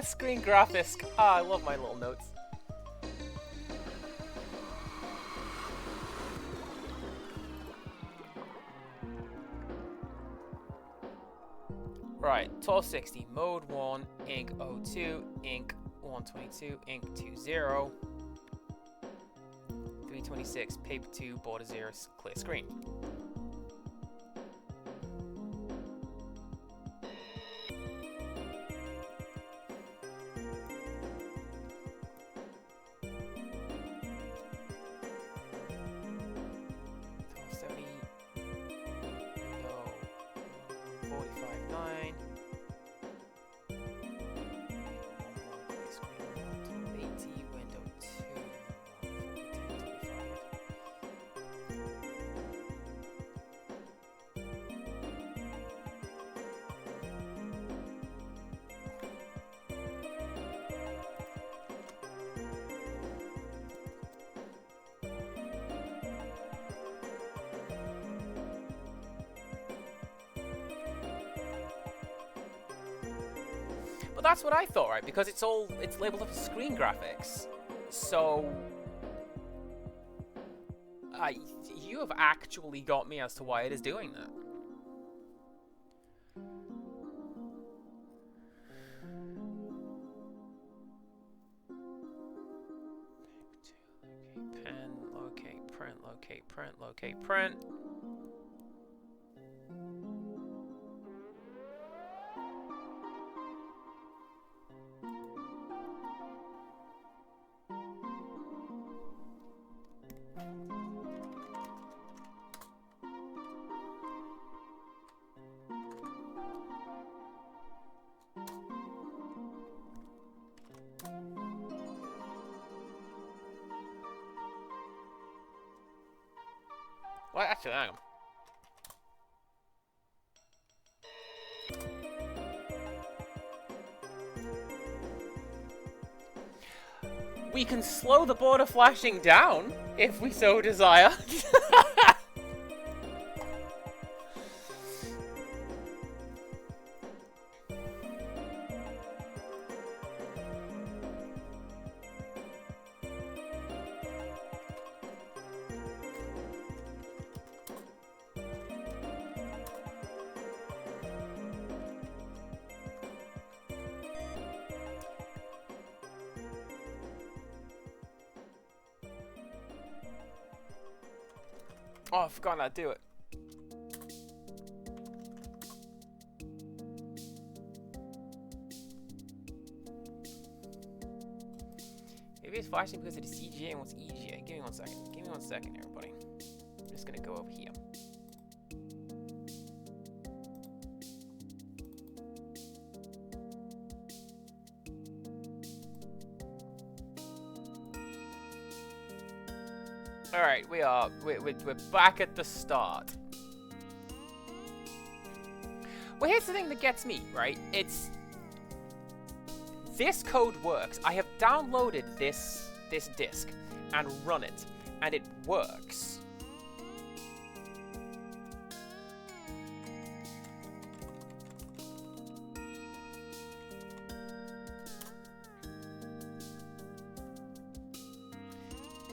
Screen graphics. I love my little notes. Right, 1260, mode 1, ink 02, ink 122, ink 20, 326, paper 2, border 0, clear screen. But that's what I thought, right? Because it's labeled up as screen graphics. So you have actually got me as to why it is doing that. Pen, locate, print, locate, print, locate, print. Well, actually, hang on. We can slow the border flashing down, if we so desire. Oh, I forgot how to do it. Maybe it's flashing because it is CGA and what's EGA. Give me 1 second. Give me 1 second, everybody. I'm just gonna go over here. Alright, we're back at the start. Well, here's the thing that gets me, right? It's... This code works. I have downloaded this disk and run it, and it works.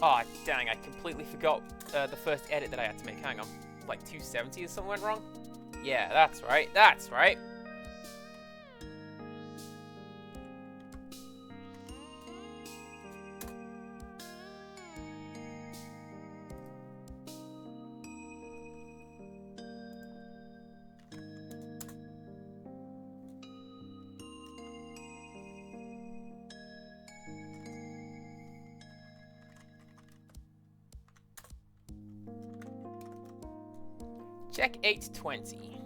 Oh, dang, I completely forgot the first edit that I had to make. Hang on. Like 270 or something went wrong? Yeah, that's right. That's right. Check 820.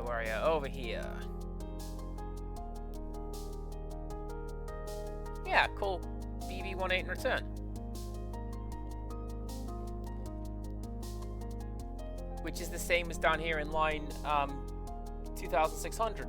Where are you? Over here. Yeah, call BB18 and return. Which is the same as down here in line 2600.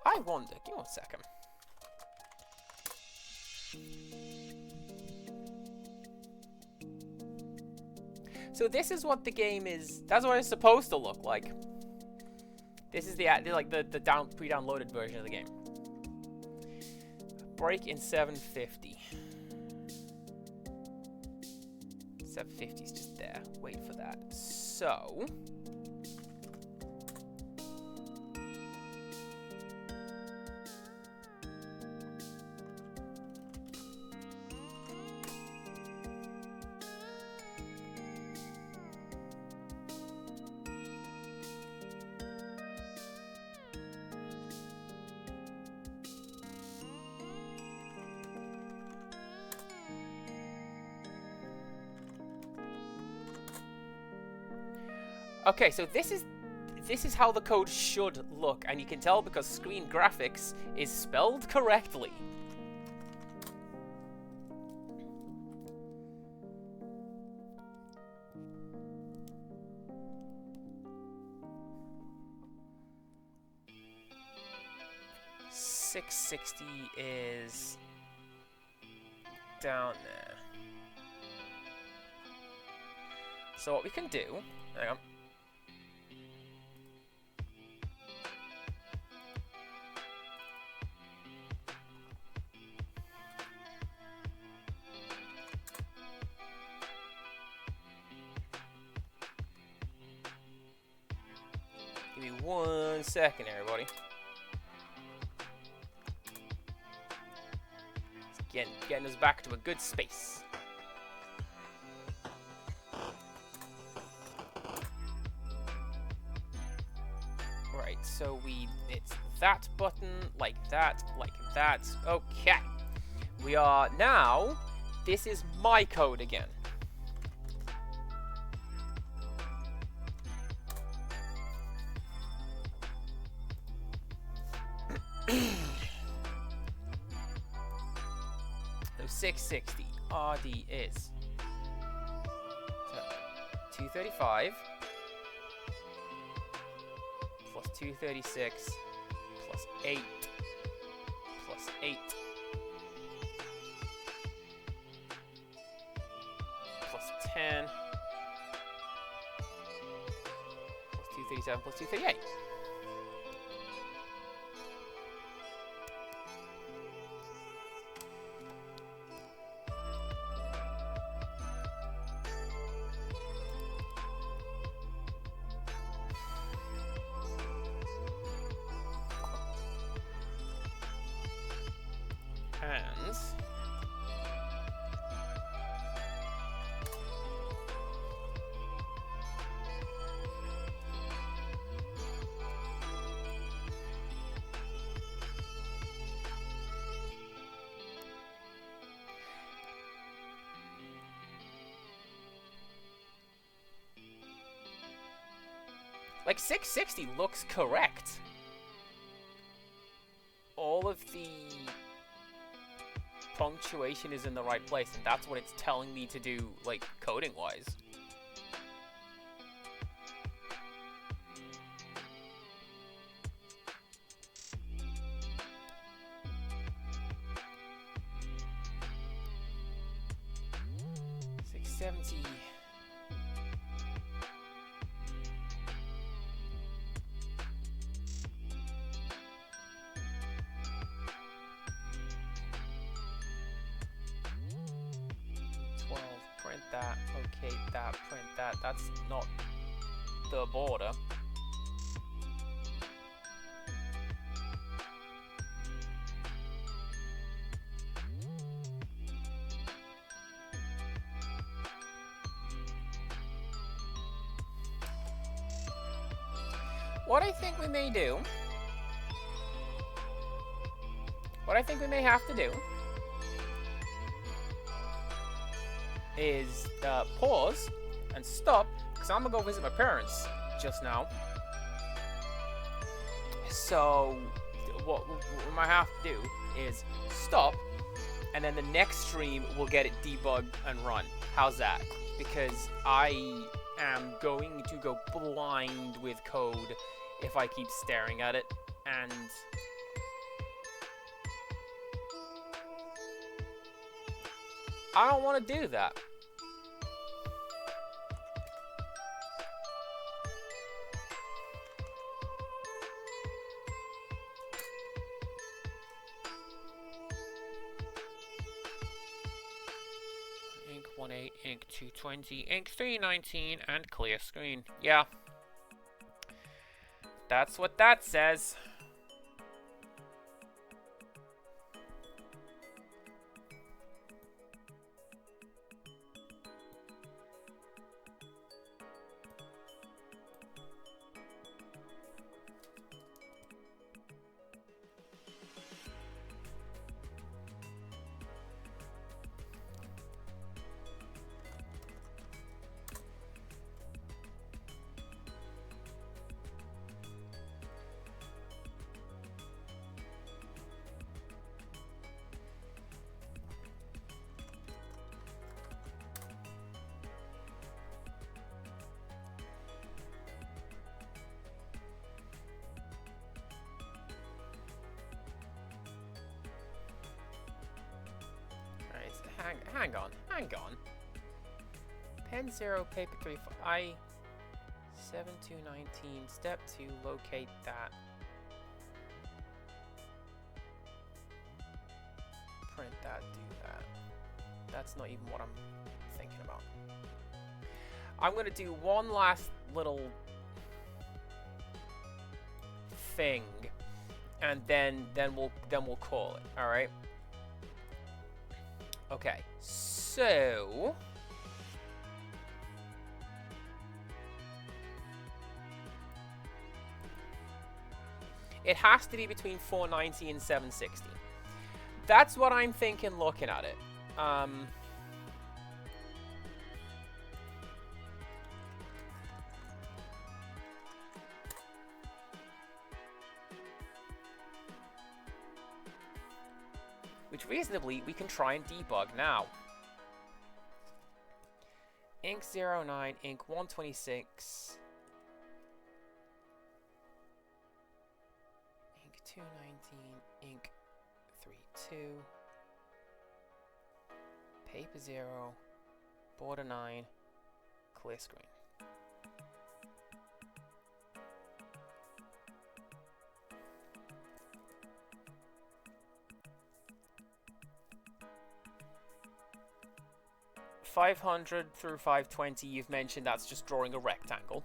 I wonder, give me 1 second. So this is what the game is. That's what it's supposed to look like. This is the pre-downloaded version of the game. Break in 750. 750 is just there. Wait for that. So. Okay, so this is how the code should look, and you can tell because screen graphics is spelled correctly. .660 is down there. So what we can do, hang on. Give me 1 second, everybody. It's getting us back to a good space. Right, so it's that button, like that, like that. Okay. We are now, this is my code again. So 660 RD is 235 plus 236 plus 8 plus 8 10 plus 237 plus 238. And like 660 looks correct. All of the punctuation is in the right place, and that's what it's telling me to do, like, coding-wise. Print that, locate that, print that. That's not the border. What I think we may do, what I think we may have to do is pause and stop, because I'm gonna go visit my parents just now. So what we might have to do is stop, and then the next stream we'll get it debugged and run. How's that? Because I am going to go blind with code if I keep staring at it, and I don't want to do that. Ink 18, ink 220, ink 319, and clear screen. Yeah. That's what that says. Hang on. Pen 0, paper 3, I 7219, step 2, locate that. Print that, do that. That's not even what I'm thinking about. I'm gonna do one last little thing, and then we'll call it. All right. Okay, so it has to be between 490 and 760. That's what I'm thinking looking at it. Which reasonably we can try and debug now. Ink 09, ink 126, ink 219, ink 32, paper 0, border 9, clear screen. .500 through 520, you've mentioned that's just drawing a rectangle.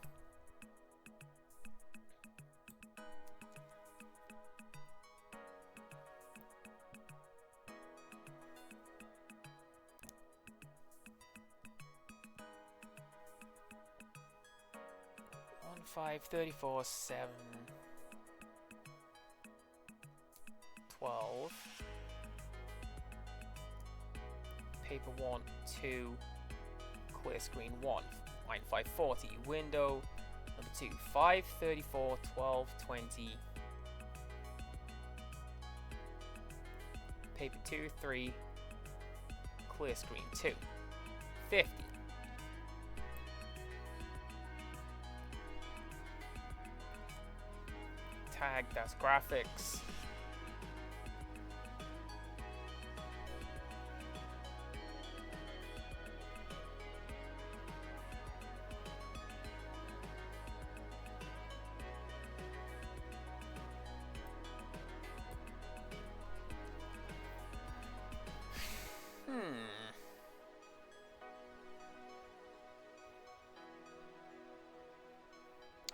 Five, 34, 7, 12. Paper 1, 2, clear screen 1. Line 540, window number 2, 5, 34, 12, 20. Paper 2, 3, clear screen 2, 50. Tag, that's graphics.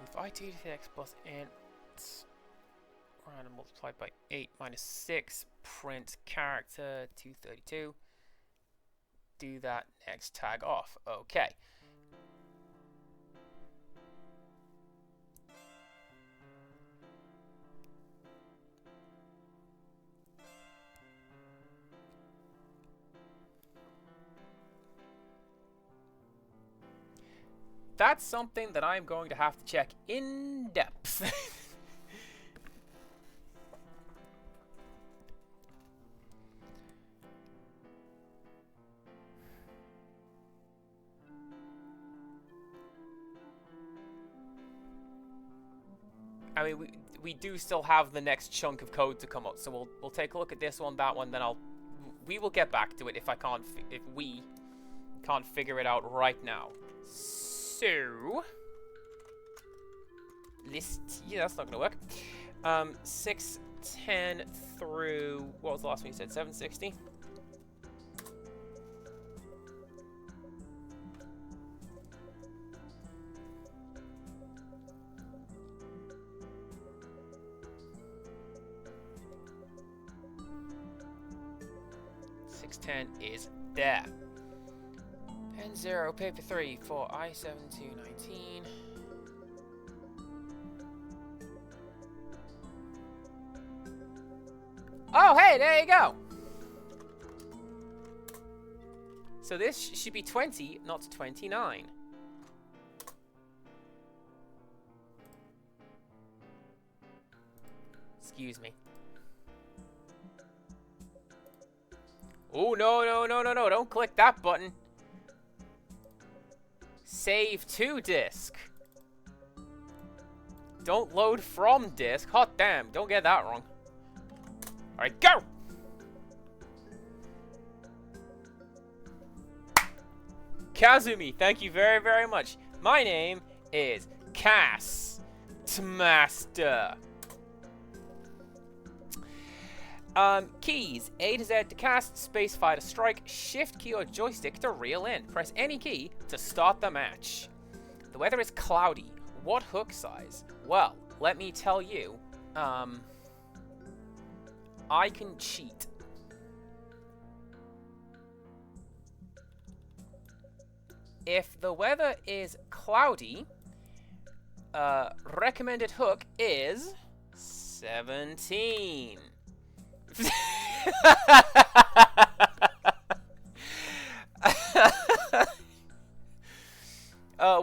If I do x plus int random multiplied by 8 minus 6, print character 232. Do that next, tag off. Okay. That's something that I'm going to have to check in depth. I mean, we do still have the next chunk of code to come up, so we'll take a look at this one, that one, then we will get back to it if we can't figure it out right now. So list, yeah, that's not gonna work. 610 through, what was the last one you said? 760. Is there. N0, paper 3 for I-7219. Oh, hey, there you go. So this should be 20, not 29. Excuse me. Oh, no, don't click that button. Save to disk. Don't load from disk. Hot damn, don't get that wrong. Alright, go! Kazumi, thank you very, very much. My name is Cass Master. Keys. A to Z to cast, space fire to strike, shift key or joystick to reel in. Press any key to start the match. The weather is cloudy. What hook size? Well, let me tell you, I can cheat. If the weather is cloudy, recommended hook is 17.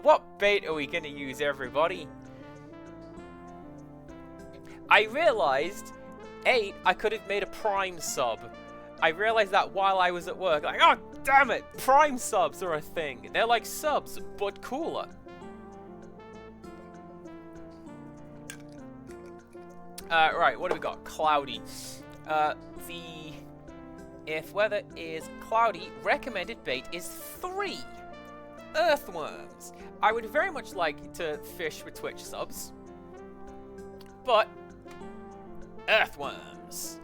What bait are we gonna use, everybody? I realized, I could have made a Prime sub. I realized that while I was at work, like, oh damn it, Prime subs are a thing. They're like subs, but cooler. Right, what do we got? Cloudy. If weather is cloudy, recommended bait is 3. Earthworms. I would very much like to fish with Twitch subs, but earthworms.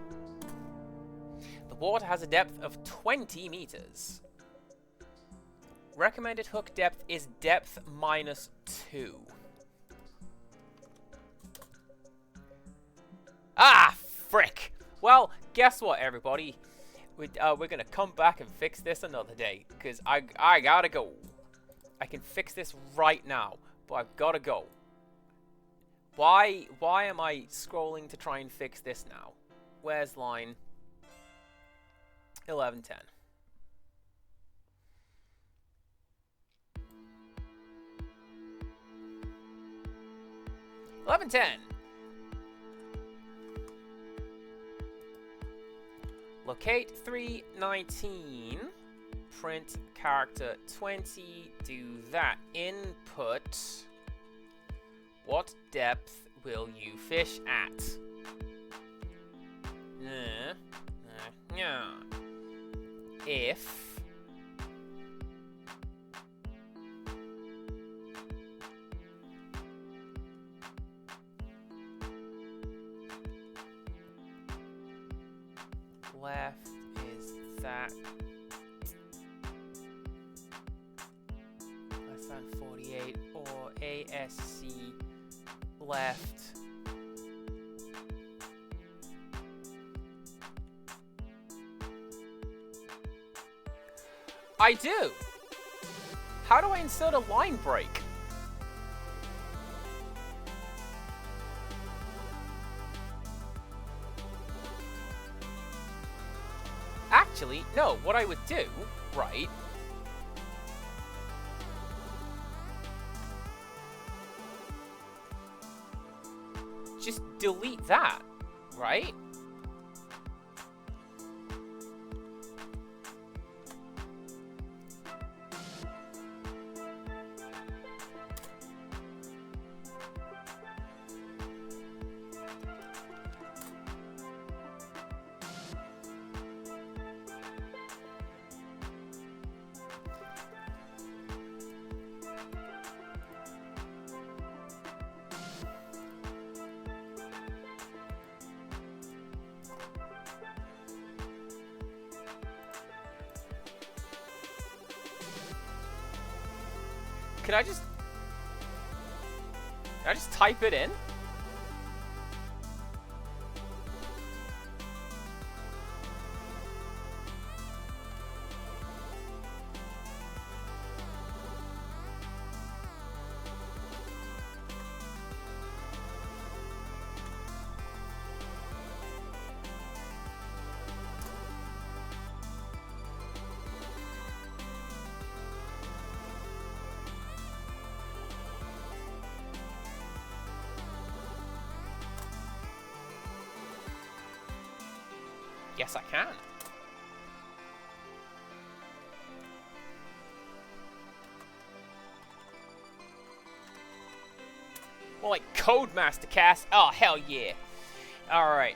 The water has a depth of 20 meters. Recommended hook depth is depth -2. Ah, frick. Well, guess what, everybody? We're gonna come back and fix this another day, because I gotta go. I can fix this right now, but I've gotta go. Why am I scrolling to try and fix this now? Where's line 11:10? 11:10. Locate 319. Print character 20. Do that. Input. What depth will you fish at? If left is that less than 48 or ASC left I do. How do I insert a line break? Actually, no, what I would do, right, just delete that, right? Can I just type it in? Yes, I can. More like Codemaster Cast. Oh, hell yeah. Alright.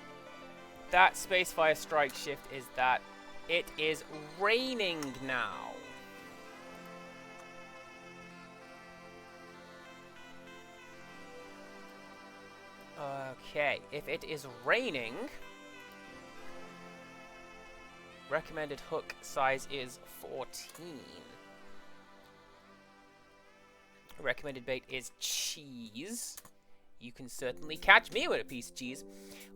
That Spacefire Strike Shift is that. It is raining now. Okay. If it is raining... recommended hook size is 14. Recommended bait is cheese. You can certainly catch me with a piece of cheese.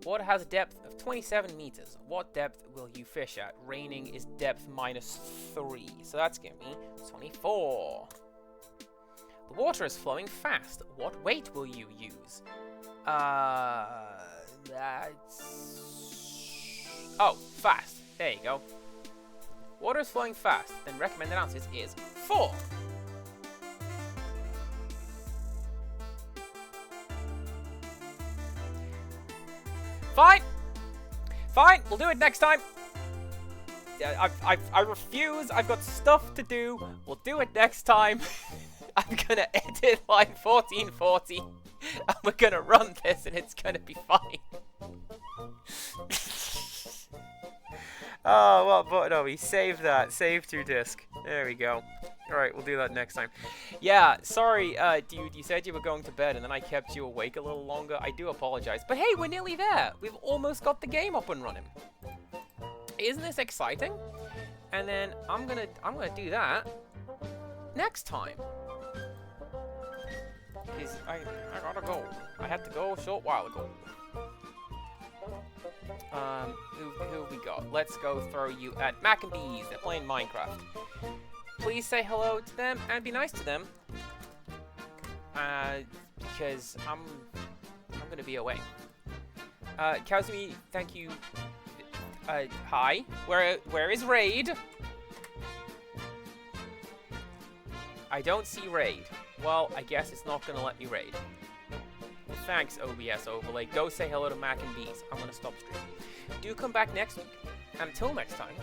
Water has a depth of 27 meters. What depth will you fish at? Raining is depth -3. So that's going to be 24. The water is flowing fast. What weight will you use? That's... oh, fast. There you go. Water is flowing fast. Then recommended ounces is 4. Fine. Fine. We'll do it next time. I refuse. I've got stuff to do. We'll do it next time. I'm gonna edit line 1440. And we're gonna run this, and it's gonna be fine. Oh, what button are we? Save that. Save to disk. There we go. Alright, we'll do that next time. Yeah, sorry, dude, you said you were going to bed and then I kept you awake a little longer. I do apologize. But hey, we're nearly there. We've almost got the game up and running. Isn't this exciting? And then I'm gonna do that next time. Because I gotta go. I had to go a short while ago. Who have we got? Let's go throw you at Mac and Bees. They're playing Minecraft. Please say hello to them and be nice to them. Because I'm gonna be away. Kazumi, thank you. Hi. Where is Raid? I don't see Raid. Well, I guess it's not gonna let me raid. Thanks, OBS Overlay. Go say hello to Mac and Bees. I'm gonna stop streaming. Do come back next week. And until next time,